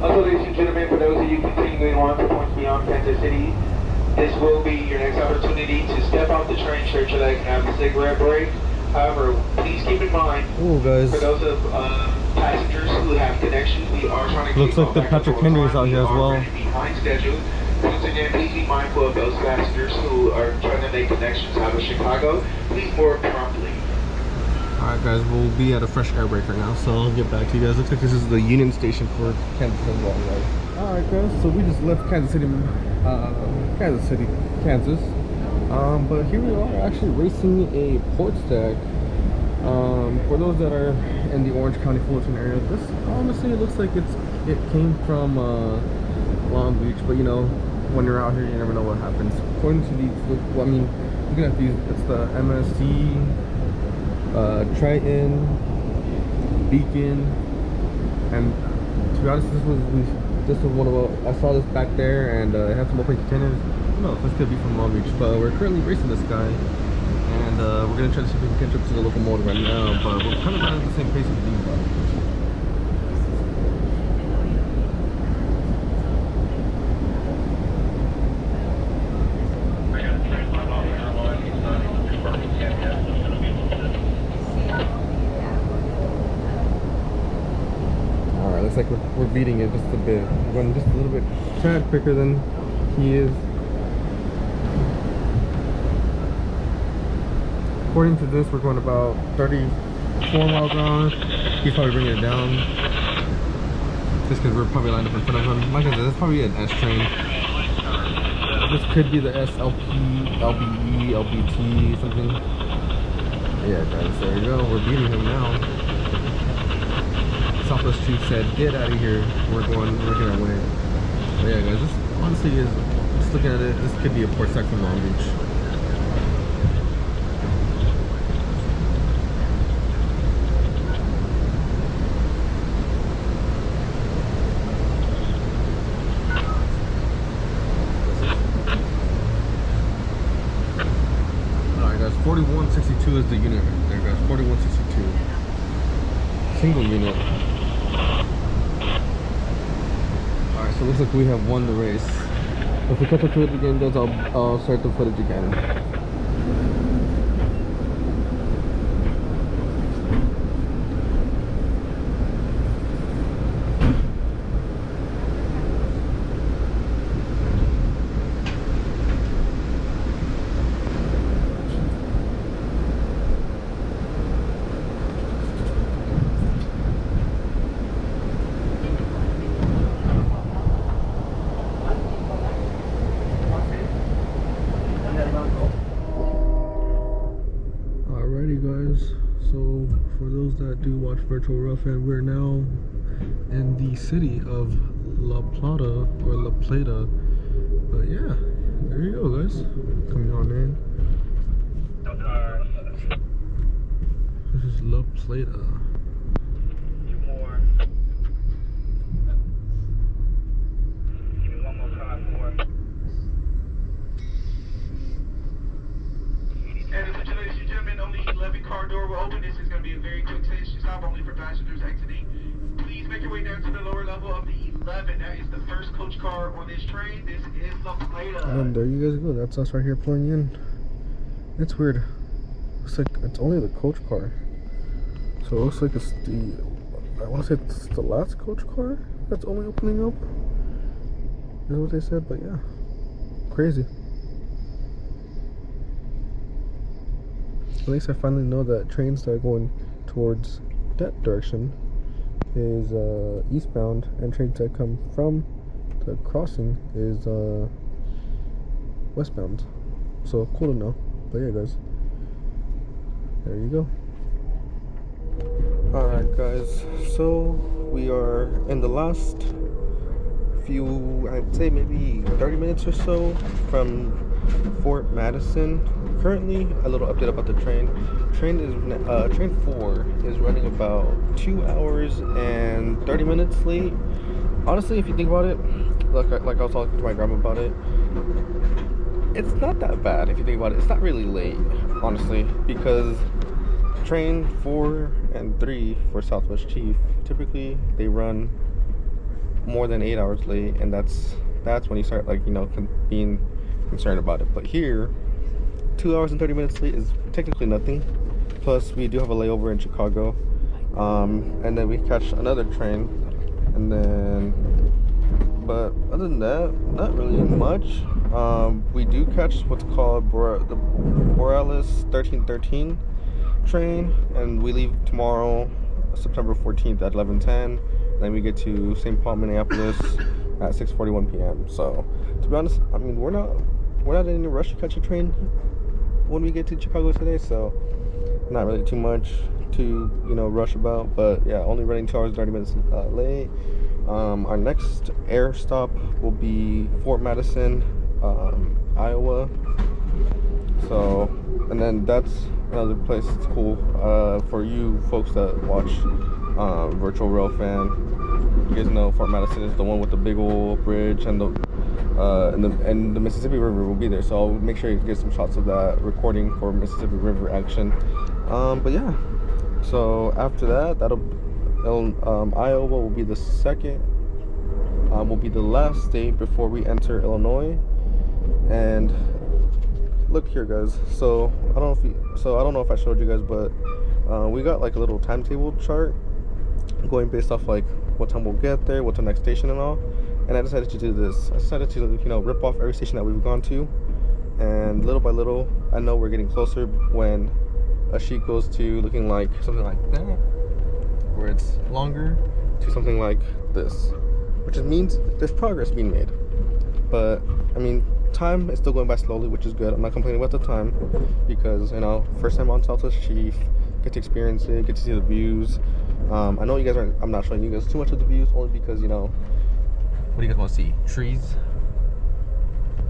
Also, ladies and gentlemen, for those of you continuing heading on to points beyond Kansas City. This will be your next opportunity to step off the train, stretch your legs, and have a cigarette break. However, please keep in mind, Oh, guys. for those of passengers who have connections, we are trying to Looks keep like the all back Patrick up on Henry's time. out here We as are well. running behind schedule. Once again, please be mindful of those passengers who are trying to make connections out of Chicago. Please board promptly. Alright guys, we'll be at a fresh air break right now, so I'll get back to you guys. Looks like this is the Union Station for Kansas City. Alright guys, so we just left Kansas City, Kansas. But here we are actually racing a port stack. For those that are in the Orange County Fullerton area, this honestly it looks like it came from Long Beach, but you know, when you're out here you never know what happens. According to these, well, I mean, looking at these, it's the MSC, Triton, Beacon, and to be honest, this was one of I saw this back there, and it had some open containers. No, this could be from Long Beach, but we're currently racing this guy, and we're gonna try to see if we can catch up to the locomotive right now. But we're kind of not at the same pace as these guys. Alright, looks like we're beating it just a bit. We're going just a little bit tad quicker than he is. According to this, we're going about 34 miles an hour. He's probably bringing it down. Just because we're probably lined up in front of him. Like I said, that's probably an S train. This could be the SLP, LBE, LBT, something. Yeah, guys, there you go. We're beating him now. Southwest 2 said, get out of here. We're gonna win. But yeah, guys, this honestly is, just looking at it, this could be a port stack from Long Beach. Alright guys, 4162 is the unit right there, guys. 4162. Single unit. Alright, so it looks like we have won the race. If we catch up to it again, guys, I'll start the footage again. Alrighty guys, so for those that do watch Virtual Roughing, we're now in the city of La Plata, or La Plata. But yeah, there you go guys, coming on in. This is La Plata. Two more. Give me one more time more. And attention, ladies and gentlemen, only 11 car door will open. This is going to be a very quick station stop, only for passengers exiting. Please make your way down to the lower level of the 11. That is the first coach car on this train. This is La Plata. And there you guys go, that's us right here pulling in. It's weird. Looks like it's only the coach car. So it looks like it's the, I want to say it's the last coach car that's only opening up. Is what they said, but yeah. Crazy. At least I finally know that trains that are going towards that direction is eastbound, and trains that come from the crossing is westbound. So cool to know. But yeah guys, there you go. Alright guys, so we are in the last few, I'd say maybe 30 minutes or so from Fort Madison. Currently, a little update about the train. Train 4 is running about 2 hours and 30 minutes late. Honestly, if you think about it, like I was talking to my grandma about it, it's not that bad if you think about it. It's not really late, honestly, because train 4 and 3 for Southwest Chief, typically they run more than 8 hours late, and that's that's when you start like, you know, being concerned about it. But here, 2 hours and 30 minutes late is technically nothing. Plus we do have a layover in Chicago, and then we catch another train, and then, but other than that, not really much. We do catch what's called the Borealis 1313 train, and we leave tomorrow, September 14th at 11:10. Then we get to St. Paul, Minneapolis at 6:41 p.m. So to be honest, I mean, we're not in any rush to catch a train when we get to Chicago today, so not really too much to, you know, rush about. But yeah, only running 2 hours and 30 minutes late. Our next air stop will be Fort Madison, Iowa. So, and then that's another place that's cool for you folks that watch Virtual Rail Fan. You guys know Fort Madison is the one with the big old bridge, and the Mississippi River will be there. So I'll make sure you get some shots of that recording for Mississippi River action. But yeah, so after that, Iowa will be the second, will be the last state before we enter Illinois. And look here, guys. So I don't know if I showed you guys, but we got like a little timetable chart going based off like what time we'll get there, what's the next station and all. And I decided to do this. I decided to, you know, rip off every station that we've gone to, and little by little, I know we're getting closer when a sheet goes to looking like something like that, where it's longer, to something like this, which means there's progress being made. But I mean, time is still going by slowly, which is good. I'm not complaining about the time, because, you know, first time on Southwest Chief, get to experience it, get to see the views. I know you guys aren't, I'm not showing you guys too much of the views, only because, you know, what do you guys want to see? Trees.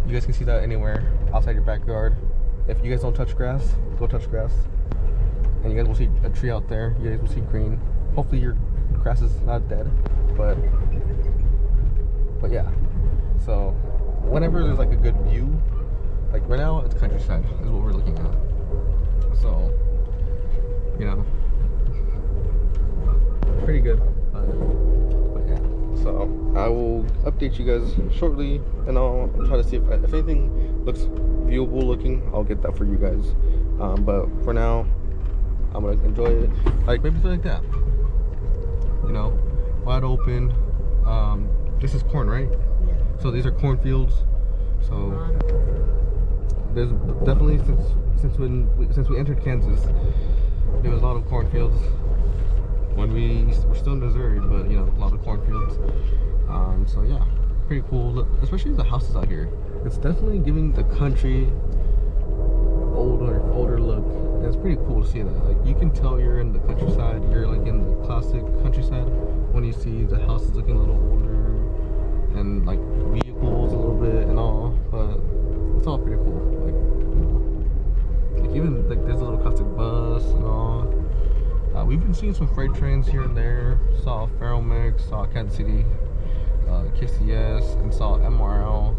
You guys can see that anywhere outside your backyard. If you guys don't touch grass, go touch grass, and you guys will see a tree out there. You guys will see green. Hopefully your grass is not dead, but yeah. So whenever there's like a good view, like right now it's countryside is what we're looking at. So, you know, pretty good. But yeah, so I will update you guys shortly, and I'll try to see if anything looks viewable looking, I'll get that for you guys. But for now, I'm gonna enjoy it, like maybe something like that, you know, wide open. This is corn, right? Yeah. So these are cornfields. So there's definitely, since we entered Kansas, there was a lot of cornfields. When we're still in Missouri, but you know, a lot of cornfields. So yeah, pretty cool. Especially the houses out here. It's definitely giving the country older look. And it's pretty cool to see that. Like, you can tell you're in the countryside. You're like in the classic countryside when you see the houses looking a little older, and like vehicles a little bit and all. But it's all pretty cool. Like even like there's a little classic bus and all. We've been seeing some freight trains here and there. Saw Ferromex, saw Kansas City, KCS, and saw MRL.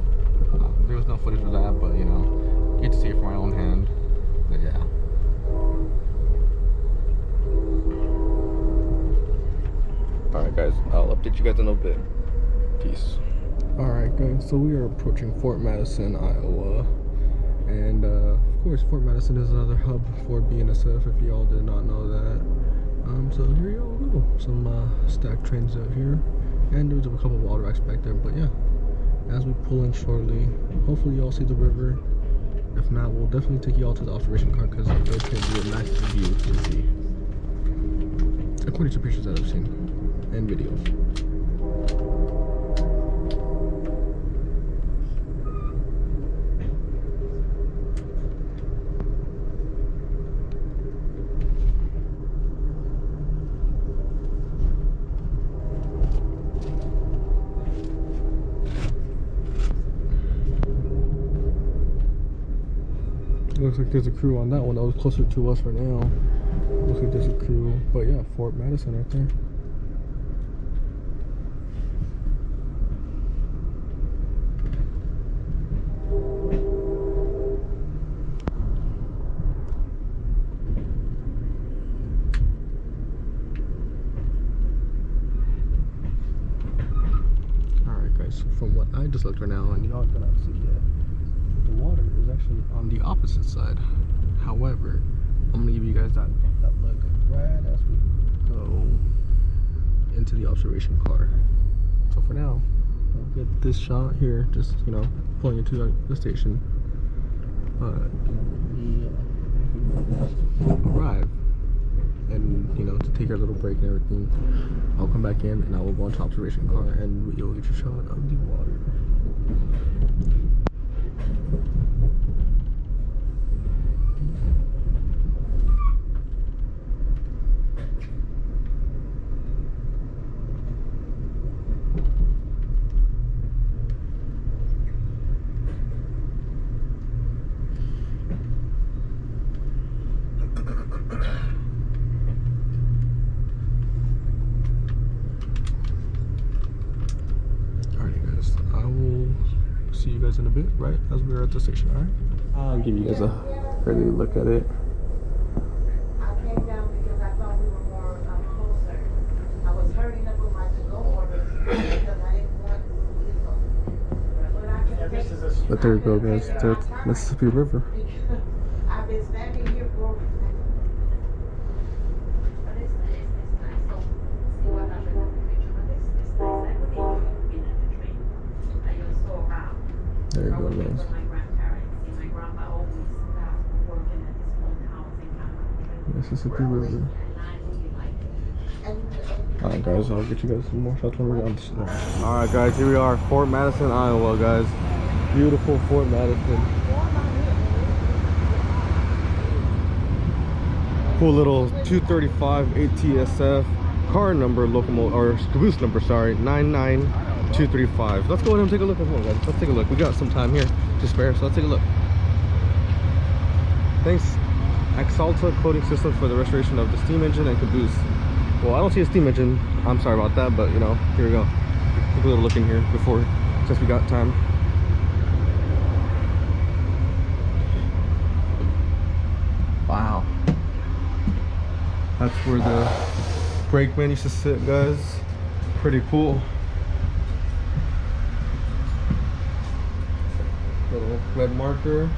There was no footage of that, but you know, get to see it from my own hand. But yeah. Alright guys, I'll update you guys in a little bit. Peace. Alright guys, so we are approaching Fort Madison, Iowa. And of course, Fort Madison is another hub for BNSF, if y'all did not know that. So here y'all go. Some stacked trains out here. And there's a couple of auto racks back there, but yeah. As we pull in shortly, hopefully y'all see the river. If not, we'll definitely take y'all to the observation car, because it does can be a nice view to see, according to pictures that I've seen and videos. Looks like there's a crew on that one that was closer to us right now. Looks like there's a crew, but yeah, Fort Madison right there. guys, from what I just looked right now, and y'all cannot see yet, the water is actually on the opposite side. However, I'm gonna give you guys that look right as we go into the observation car. So for now, I'll get this shot here, just, you know, pulling into the station. We arrive, and, you know, to take our little break and everything, I'll come back in and I will go into observation car and you'll get your shot of the water. See you guys in a bit, right as we're at the station. All right, I'll give you guys a early look at it. I came down because I thought we were more closer. I was hurrying up with my to-go orders because I didn't want to. But there you go, guys. There's Mississippi River. I've been standing here for. But it's nice. So see what happened in the picture. But it's nice. I would even been at the train. I was so around. There you go, guys. My grandparents and my grandma always working at this one house in Canada. Mississippi River. And I really liked it. Alright, guys, I'll get you guys some more shots when we're done. Alright, guys, here we are, Fort Madison, Iowa, guys. Beautiful Fort Madison. Cool little 235 ATSF car number, locomotive, or caboose number, sorry, 99235. Let's go ahead and take a look as well, guys. Let's take a look. We got some time here to spare, so let's take a look. Thanks, Axalta Coating Systems, for the restoration of the steam engine and caboose. Well, I don't see a steam engine. I'm sorry about that, but you know, here we go. Take a little look in here before, since we got time. Wow. That's where the brakeman used to sit, guys. Pretty cool. Little red marker.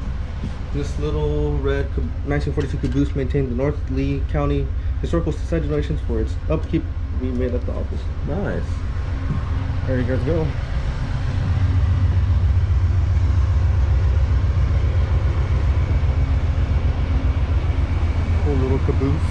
This little red 1942 caboose maintained the North Lee County Historical Society donations for its upkeep. We made at the office. Nice. There you guys go. Cool little caboose.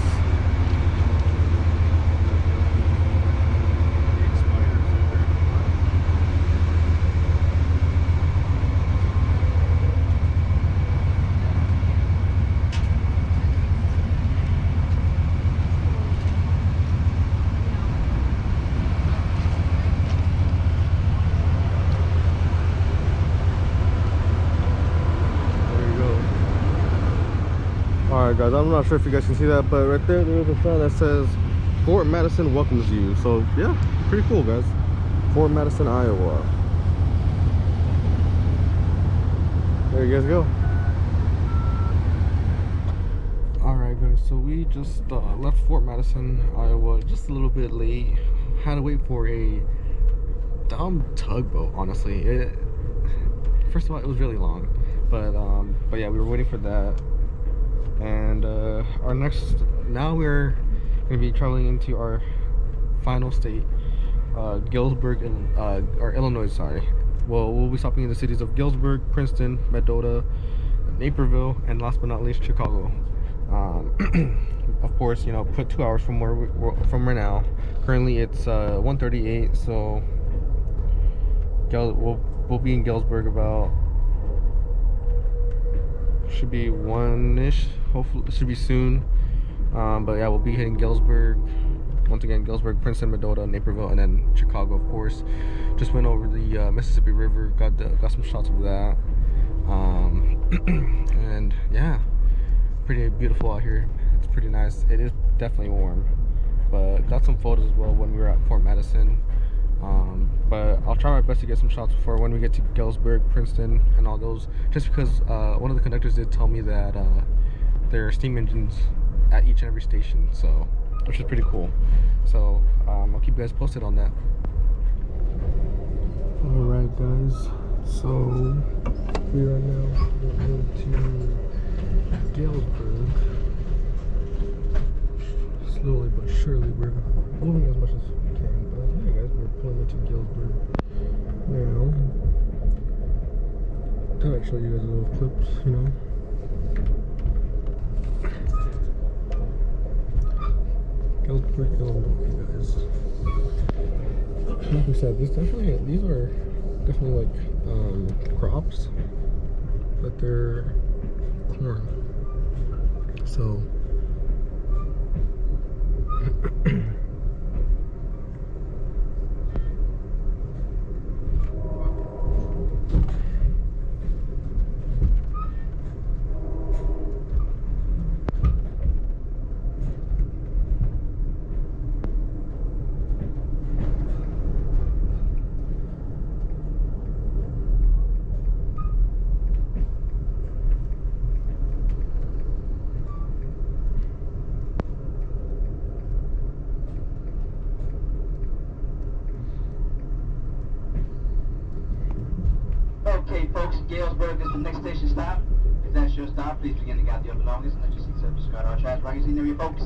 Alright guys, I'm not sure if you guys can see that, but right there's a sign that says Fort Madison welcomes you. So yeah, pretty cool, guys. Fort Madison, Iowa. There you guys go. Alright guys, so we just left Fort Madison, Iowa just a little bit late. Had to wait for a dumb tugboat, honestly. First of all, it was really long, but yeah, we were waiting for that. And our next, now we're gonna be traveling into our final state, Galesburg, or Illinois, sorry. Well, we'll be stopping in the cities of Galesburg, Princeton, Mendota, Naperville, and last but not least, Chicago. Of course, you know, put 2 hours from where from right now. Currently it's 1:38, so we'll be in Galesburg about, should be 1-ish, hopefully it should be soon. But yeah, we'll be hitting Galesburg once again. Galesburg, Princeton, Mendota, Naperville, and then Chicago, of course. Just went over the Mississippi River, got some shots of that. And yeah, pretty beautiful out here. It's pretty nice. It is definitely warm, but got some photos as well when we were at Fort Madison. But I'll try my best to get some shots before when we get to Galesburg, Princeton, and all those, just because one of the conductors did tell me that there are steam engines at each and every station, so which is pretty cool. So I'll keep you guys posted on that. Alright guys, so we are now going to Galesburg. Slowly but surely we're moving as much as we can, but yeah guys, we're pulling into Galesburg now. Thought I'd show you guys a little clips, you know. Galesburg, Illinois, guys. Like we said, these are definitely like crops, but they're corn. So Okay, folks, Galesburg is the next station stop. If that's your stop, please begin to gather your belongings and let your seats up. Discard our trash bags in area, folks.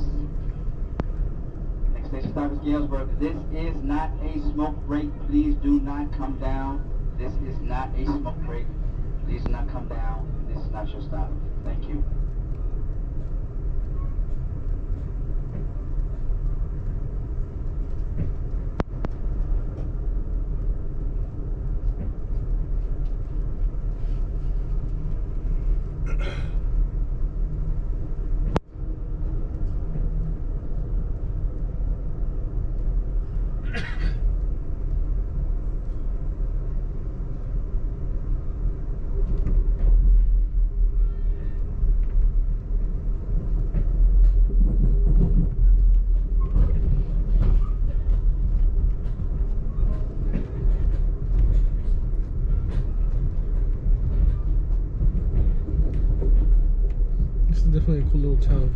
Next station stop is Galesburg. This is not a smoke break. Please do not come down. This is not a smoke break. Please do not come down. This is not your stop. Thank you. This is definitely a cool little town.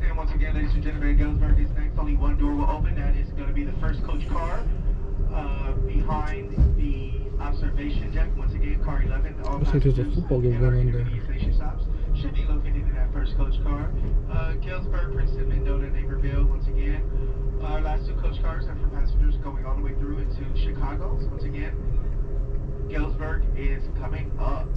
And once again, ladies and gentlemen, Galesburg is next. Only one door will open. That is going to be the first coach car behind the observation deck. Once again, car 11. All Looks like there's a football game going on there. Station stops should be located in that first coach car. Galesburg, Princeton, Mendota, Naperville. Once again, our last two coach cars are for passengers going all the way through into Chicago. So once again, Galesburg is coming up.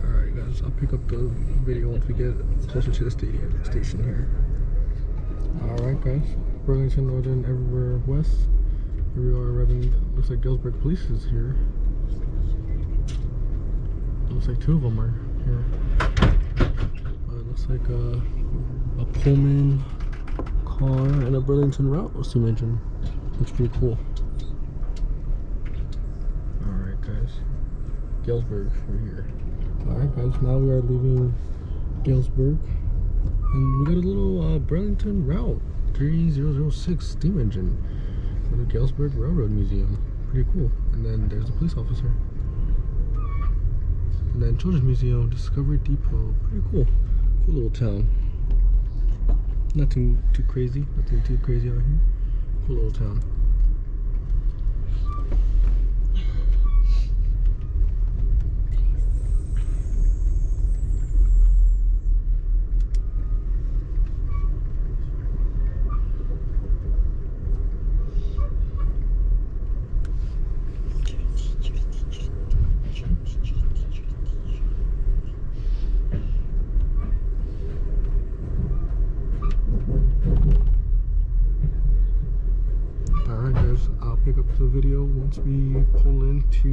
Alright guys, I'll pick up the video once we get closer to the station here. Alright guys, Burlington Northern everywhere west. Here we are arriving. Looks like Galesburg Police is here. Looks like two of them are here. It looks like a Pullman car and a Burlington route steam engine. Looks pretty cool. Alright guys, Galesburg, we're here. Alright guys, now we are leaving Galesburg and we got a little Burlington Route 3006 steam engine for the Galesburg Railroad Museum. Pretty cool. And then there's a police officer. And then Children's Museum, Discovery Depot. Pretty cool. Cool little town. Nothing too crazy. Nothing too crazy out here. Cool little town. I'll pick up the video once we pull into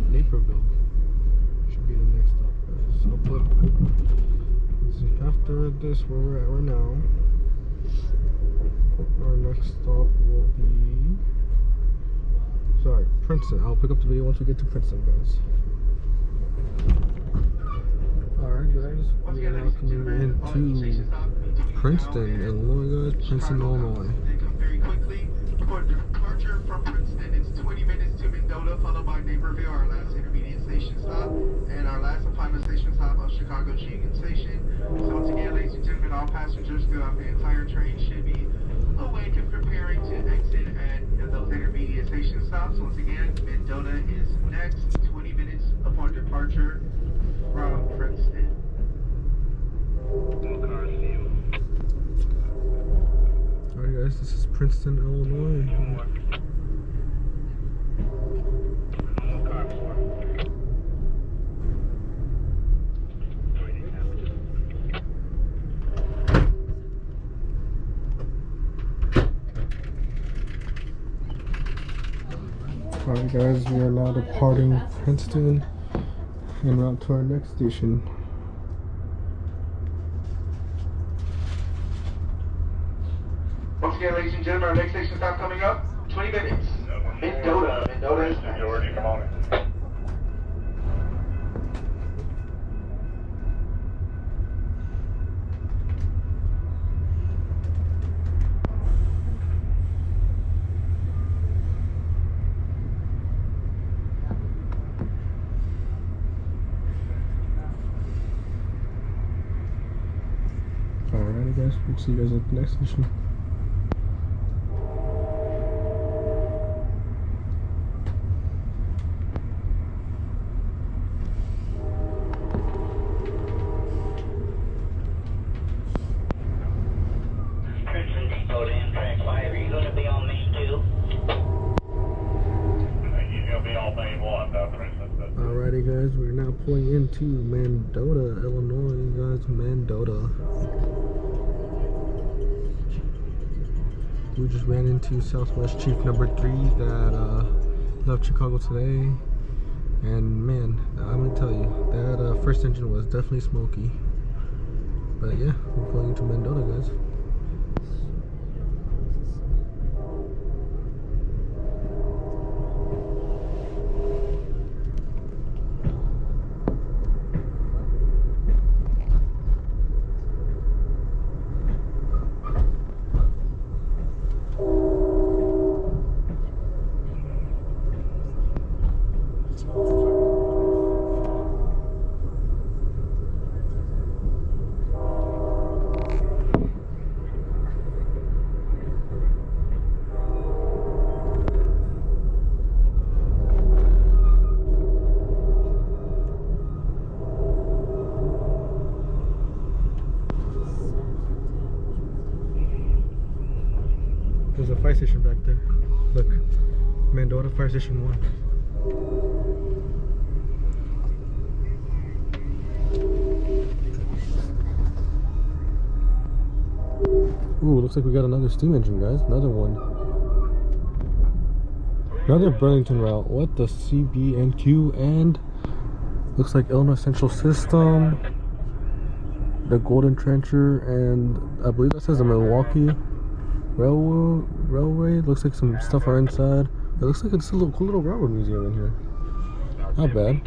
Naperville. Should be the next stop, guys. So, but let's see, after this, where we're at right now, our next stop will be... Sorry, Princeton. I'll pick up the video once we get to Princeton, guys. Alright, guys. We are now coming into Princeton, Illinois, guys. Princeton, Illinois. They come very quickly. For departure from Princeton, it's 20 minutes to Mendota, followed by Naperville, our last intermediate station stop, and our last and final station stop of Chicago Union Station. So once again, ladies and gentlemen, all passengers throughout the entire train should be awake and preparing to exit at those intermediate station stops. Once again, Mendota is next, 20 minutes upon departure from Princeton. Alright, guys, this is Princeton, Illinois. Alright, guys, we are now departing Princeton en route to our next station. Once again, ladies and gentlemen, our next station stop coming up, 20 minutes. Mendota. Mendota is next. George, come on. Alrighty, guys, we'll see you guys at the next station. Princeton Depot to Amtrak 5. Are you going to be on main 2? He's going to be on main 1, Princeton. Alrighty, guys, we're now pulling into Mendota, Illinois, guys. Mendota. We just ran into Southwest Chief number 3 that left Chicago today, and man, I'm gonna tell you that first engine was definitely smoky. But yeah, we're pulling into Mendota, guys. There's a fire station back there. Look, Mendota Fire Station 1. Ooh, looks like we got another steam engine, guys. Another one. Another Burlington route. What the CBNQ, and looks like Illinois Central System, the Golden Trencher, and I believe that says the Milwaukee Railway. Looks like some stuff are inside. It looks like it's a cool little railroad museum in here. Not bad.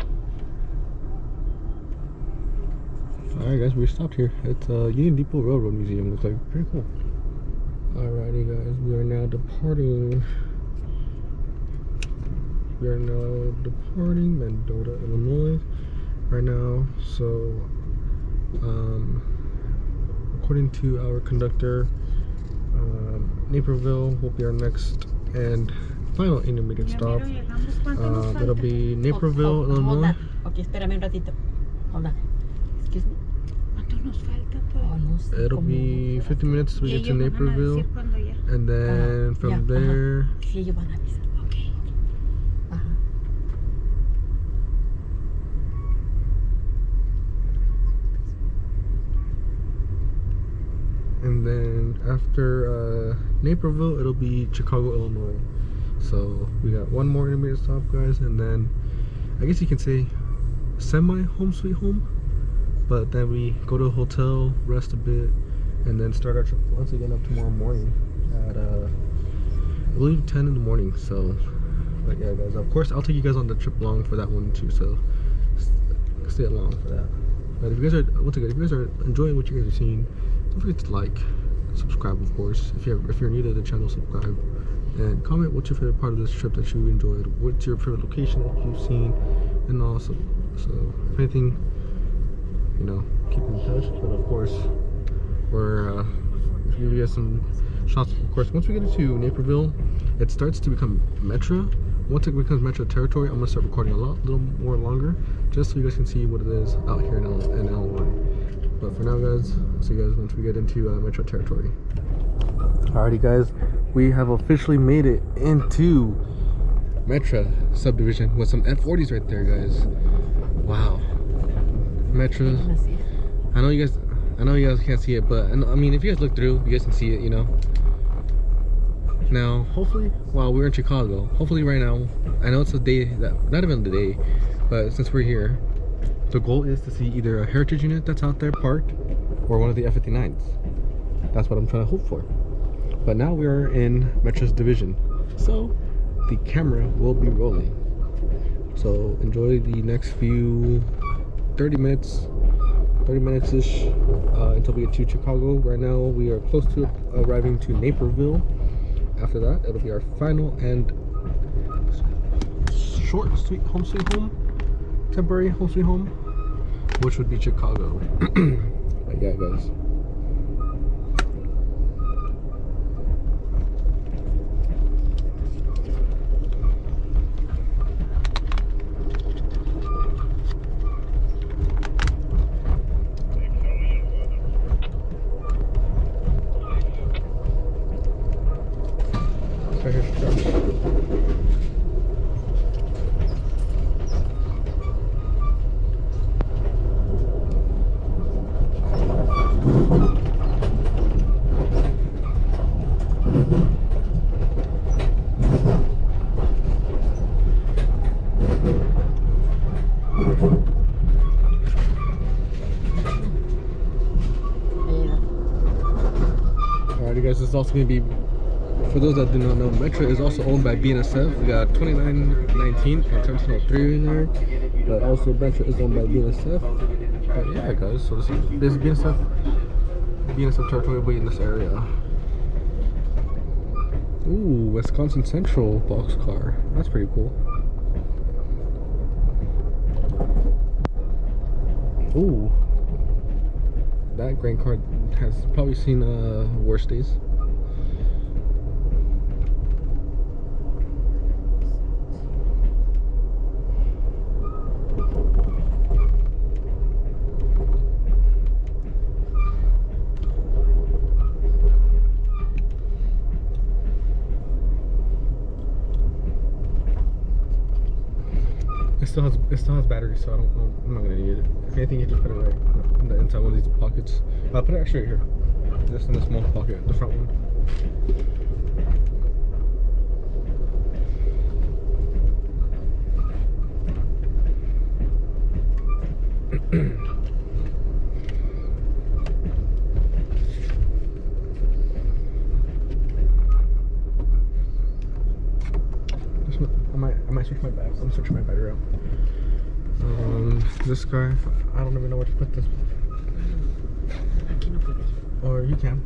Alright, guys, we stopped here. It's Union Depot Railroad Museum. Looks like pretty cool. Alrighty, guys, we are now departing. We are now departing Mendota, Illinois right now. So according to our conductor, Naperville will be our next and final intermediate stop. It'll be Naperville, Illinois. Ok, espérame un ratito. Hold on. Excuse me. ¿Cuánto nos falta? Oh, no sé. It'll be 50 minutes to get to Naperville, and then from there. Sí, ellos van a avisar. Ok. Ajá. And then after Naperville, it'll be Chicago, Illinois. So we got one more intermediate stop, guys, and then I guess you can say semi-home sweet home. But then we go to a hotel, rest a bit, and then start our trip once again up tomorrow morning at I believe 10 in the morning. So, but yeah, guys. Of course, I'll take you guys on the trip along for that one too. So, stay along for that. But if you guys are once again, if you guys are enjoying what you guys are seeing, don't forget to like, subscribe, of course. If you're new to the channel, subscribe, and comment what's your favorite part of this trip that you enjoyed. What's your favorite location that you've seen, and also, so if anything, you know, keep in touch. But of course, we're give you guys some shots. Of course, once we get into Naperville, it starts to become Metro. Once it becomes Metro territory, I'm gonna start recording a little more longer, just so you guys can see what it is out here in Illinois. But for now, guys, I'll see you guys once we get into Metro territory. Alrighty, guys, we have officially made it into Metro subdivision with some F40s right there, guys. Wow, Metro. I know you guys can't see it, but I mean, if you guys look through, you guys can see it, you know. Now, hopefully, while we're in Chicago, hopefully right now, I know it's a day that, not even the day, but since we're here, the goal is to see either a heritage unit that's out there parked or one of the F-59s. That's what I'm trying to hope for. But now we are in Metro's division, so the camera will be rolling. So enjoy the next few 30 minutes-ish until we get to Chicago. Right now, we are close to arriving to Naperville. After that, it'll be our final and short home sweet home, temporary home sweet home, which would be Chicago. But yeah, guys. Alright, guys, this is also going to be, for those that do not know, Metro is also owned by BNSF. We got 2919 and 1703 in there, but also Metro is owned by BNSF. But yeah, guys, so this is BNSF territory will be in this area. Ooh, Wisconsin Central boxcar. That's pretty cool. Ooh, that grain cart has probably seen worse days. It still has batteries, so I'm not gonna need it. If anything, you just put it right in the inside one of these pockets. I'll put it actually right here, just in the small pocket, the front one. I might switch my bag. I'm switching my battery out. This guy, I don't even know where to put this. Or you can.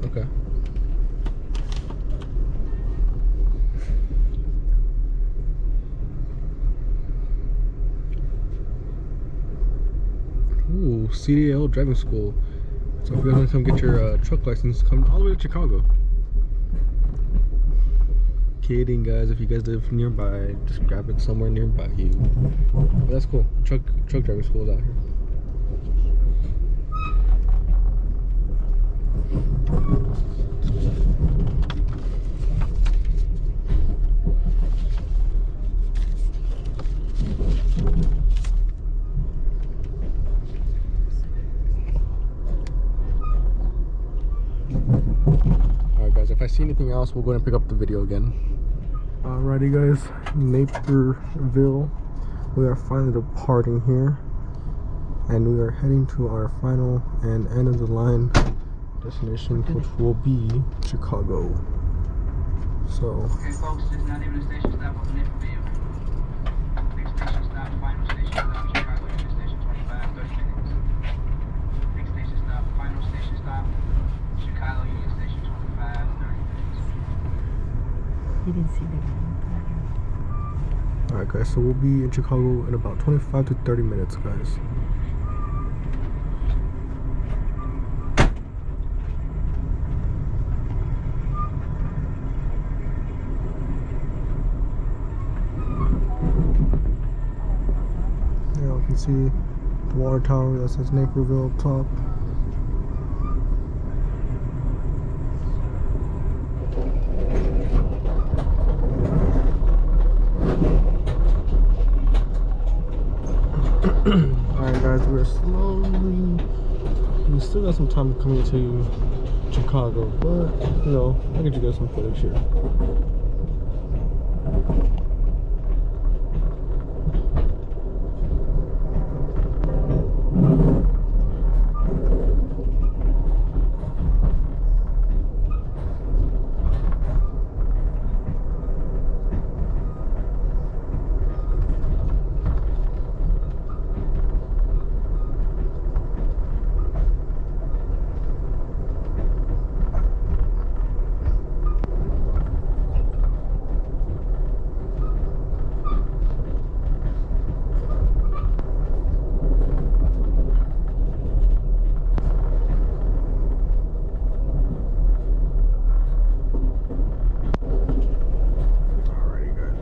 Okay. Ooh, CDL driving school. So if you guys want to come get your truck license, come all the way to Chicago. Kidding, guys. If you guys live nearby, just grab it somewhere nearby you. But that's cool. Truck driving school is out here. Alright, guys. If I see anything else, we'll go and pick up the video again. Alrighty, guys, Naperville. We are finally departing here, and we are heading to our final and end of the line destination, which will be Chicago. So Okay, folks, this is not even a station stop on the Naperville. Next station stop, final station stop, Chicago Union Station 25, 30 minutes. Next station stop, final station stop, Chicago Union Station 25, 30 minutes. You didn't see the alright guys, so we'll be in Chicago in about 25 to 30 minutes, guys. Yeah, you can see the water tower that says Naperville up top. Alright guys, we still got some time coming to Chicago, but you know, I'll get you guys some footage here.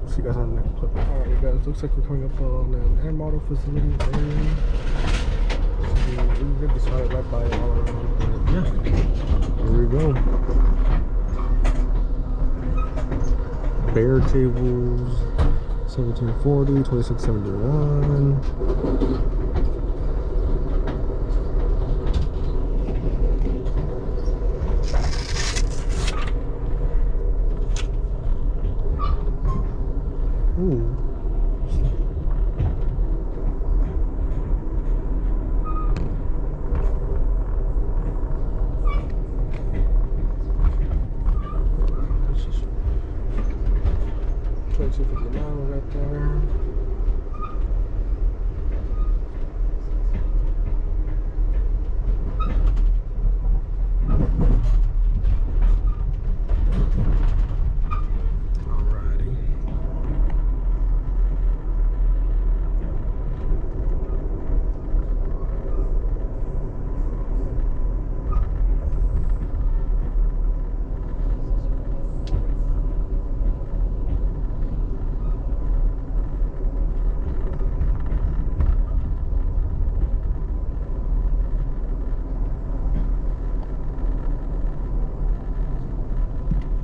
See you guys on the next clip. Alright guys, looks like we're coming up on an air model facility area. We're gonna start right by all around. Yeah, here we go. Bear tables, 1740, 2671. Ooh. This is 2259 right there.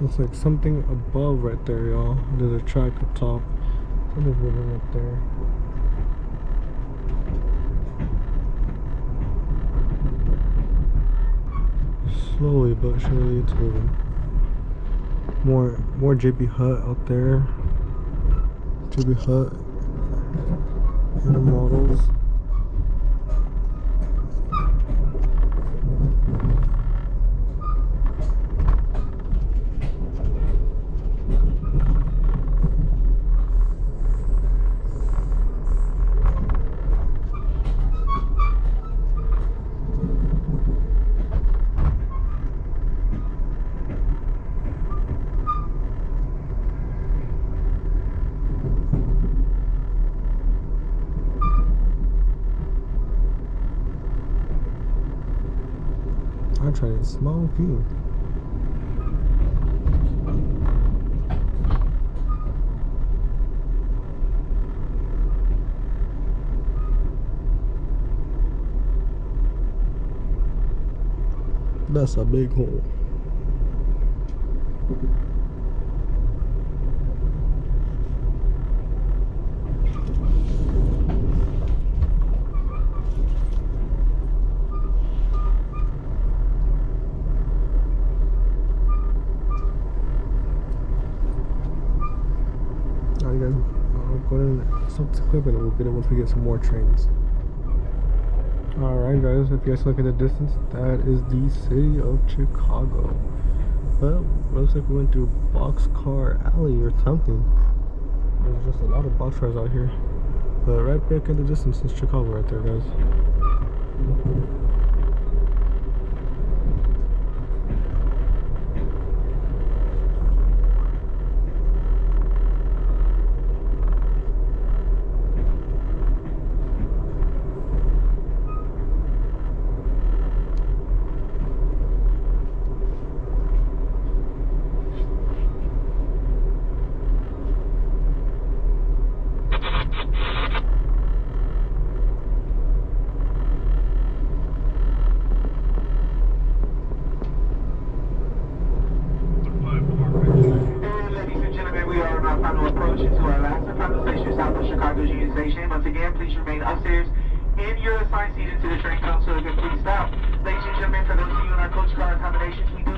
Looks like something above right there, y'all. There's a track up top. Something's moving up there. Slowly but surely it's moving. More JB Hutt out there. JB Hutt and the models. I'm trying to smoke you. That's a big hole. Alright guys, I'll go ahead and stop the clip and we'll get it once we get some more trains. Alright guys, if you guys look at the distance, that is the city of Chicago. Well, looks like we went through Boxcar Alley or something. There's just a lot of boxcars out here. But right back in the distance is Chicago right there, guys. Once again, please remain upstairs in your assigned seat until the train comes, so again, please stop. Ladies and gentlemen, for those of you in our coach car accommodations, we do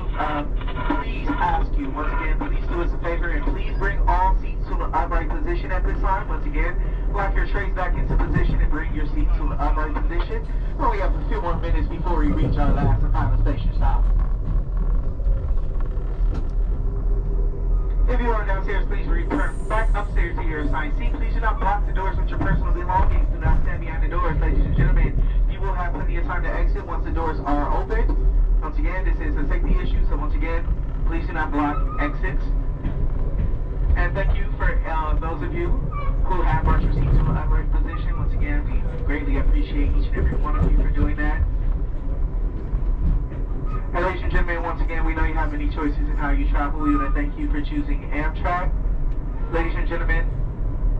please ask you, once again, please do us a favor and please bring all seats to an upright position at this time. Once again, lock your trays back into position and bring your seat to an upright position. We only have a few more minutes before we reach our last and final station stop. If you are downstairs, please return back upstairs to your assigned seat. Please do not block the doors with your personal belongings. Do not stand behind the doors, ladies and gentlemen. You will have plenty of time to exit once the doors are opened. Once again, this is a safety issue, so once again, please do not block exits. And thank you for those of you who have brought your seat to an upright position. Once again, we greatly appreciate each and every one of you for doing that. And ladies and gentlemen, once again, we know you have many choices in how you travel. We want to thank you for choosing Amtrak. Ladies and gentlemen,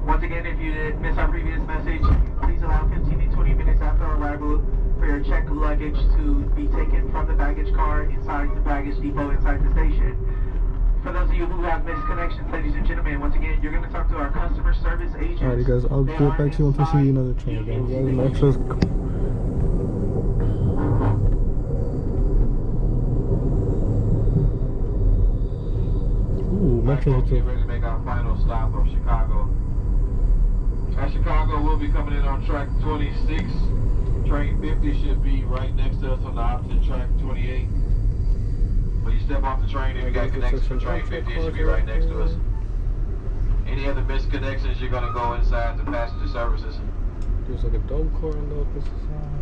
once again, if you did miss our previous message, please allow 15 to 20 minutes after arrival for your checked luggage to be taken from the baggage car inside the baggage depot inside the station. For those of you who have missed connections, ladies and gentlemen, once again, you're going to talk to our customer service agents. Alrighty guys, I'll get back to you once I see another train again. Guys, Metro's Metro's getting ready to make our final stop of Chicago. At Chicago, we'll be coming in on track 26. Train 50 should be right next to us on the opposite track 28. When you step off the train, if you got connections for train 50, it should be right next to us. Any other missed connections, you're going to go inside the passenger services. There's like a dome car on the opposite side.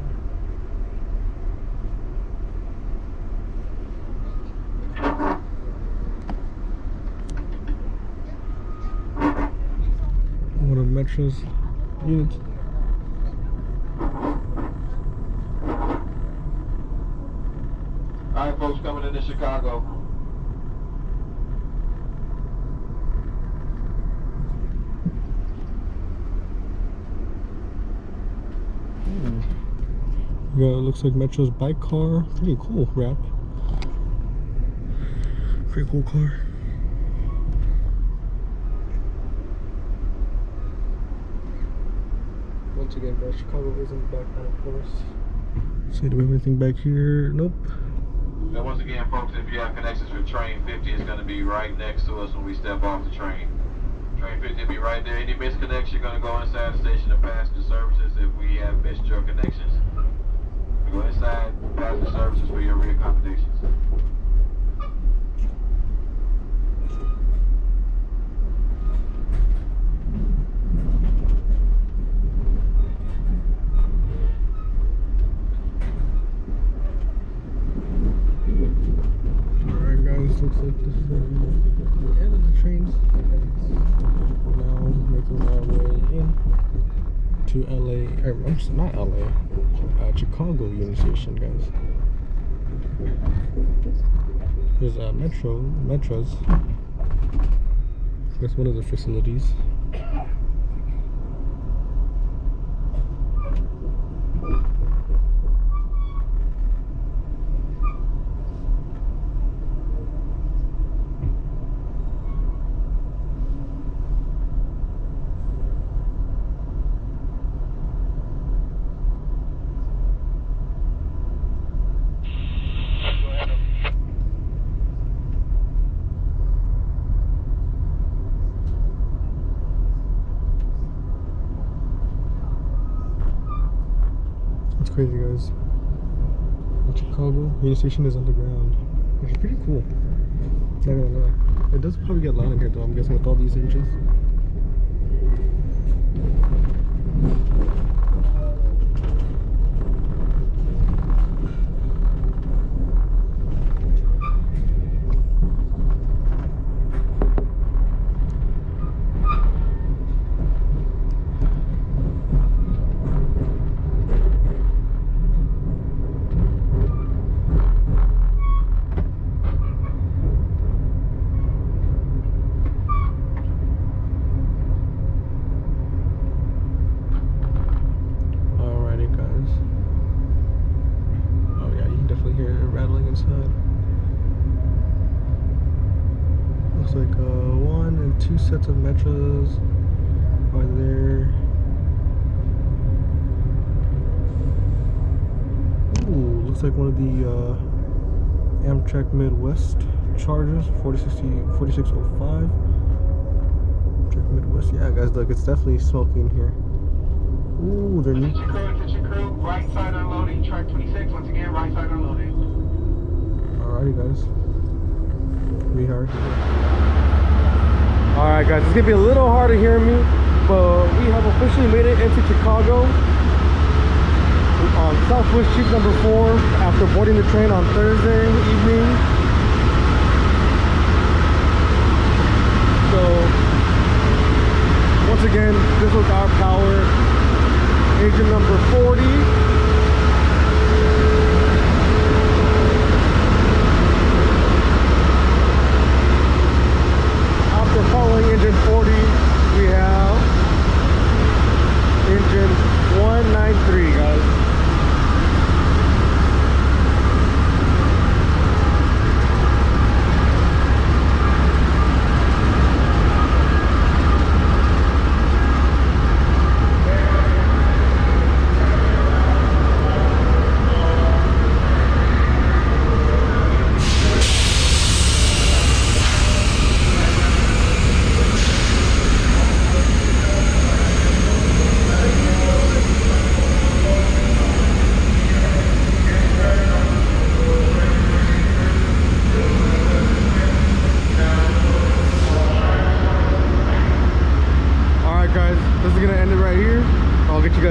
One of Metro's units. Alright folks, coming into Chicago. Yeah, it looks like Metro's bike car. Pretty cool wrap. Pretty cool car. Once again, guys, Chicago is in the background, of course. See, do we have anything back here? Nope. Now, once again, folks, if you have connections for train 50, it's going to be right next to us when we step off the train. Train 50 will be right there. Any missed connection, you're going to go inside the station of passenger services if we have missed your connections. We go inside passenger services for your reaccommodations. Looks like this is the end of the trains. Now making our way in to LA, I'm not LA, Chicago Union Station, guys. There's Metro's. That's one of the facilities. guys. In Chicago, Union Station is underground, which is pretty cool. Not gonna lie. It does probably get loud in here though, I'm guessing, with all these engines. Looks like 1 and 2 sets of Metros are there. Ooh, looks like one of the Amtrak Midwest Chargers, 4605. Amtrak Midwest, yeah guys, look, it's definitely smoky in here. Ooh, they're new. Attention crew, right side unloading, track 26, once again, right side unloading. Alrighty guys. We are here. Alright guys, it's gonna be a little hard to hear me, but we have officially made it into Chicago on Southwest Chief number 4 after boarding the train on Thursday evening. So once again, this was our power engine number 40. Following engine 40, we have engine 193, guys.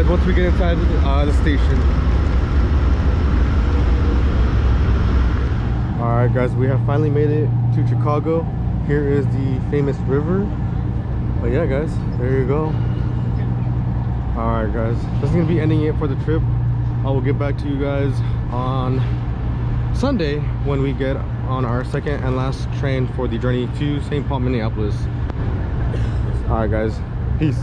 Once we get inside the station. Alright guys, we have finally made it to Chicago. Here is the famous river. But yeah guys, there you go. Alright guys, this is going to be ending it for the trip. I will get back to you guys on Sunday when we get on our second and last train for the journey to St. Paul, Minneapolis. Alright guys, peace.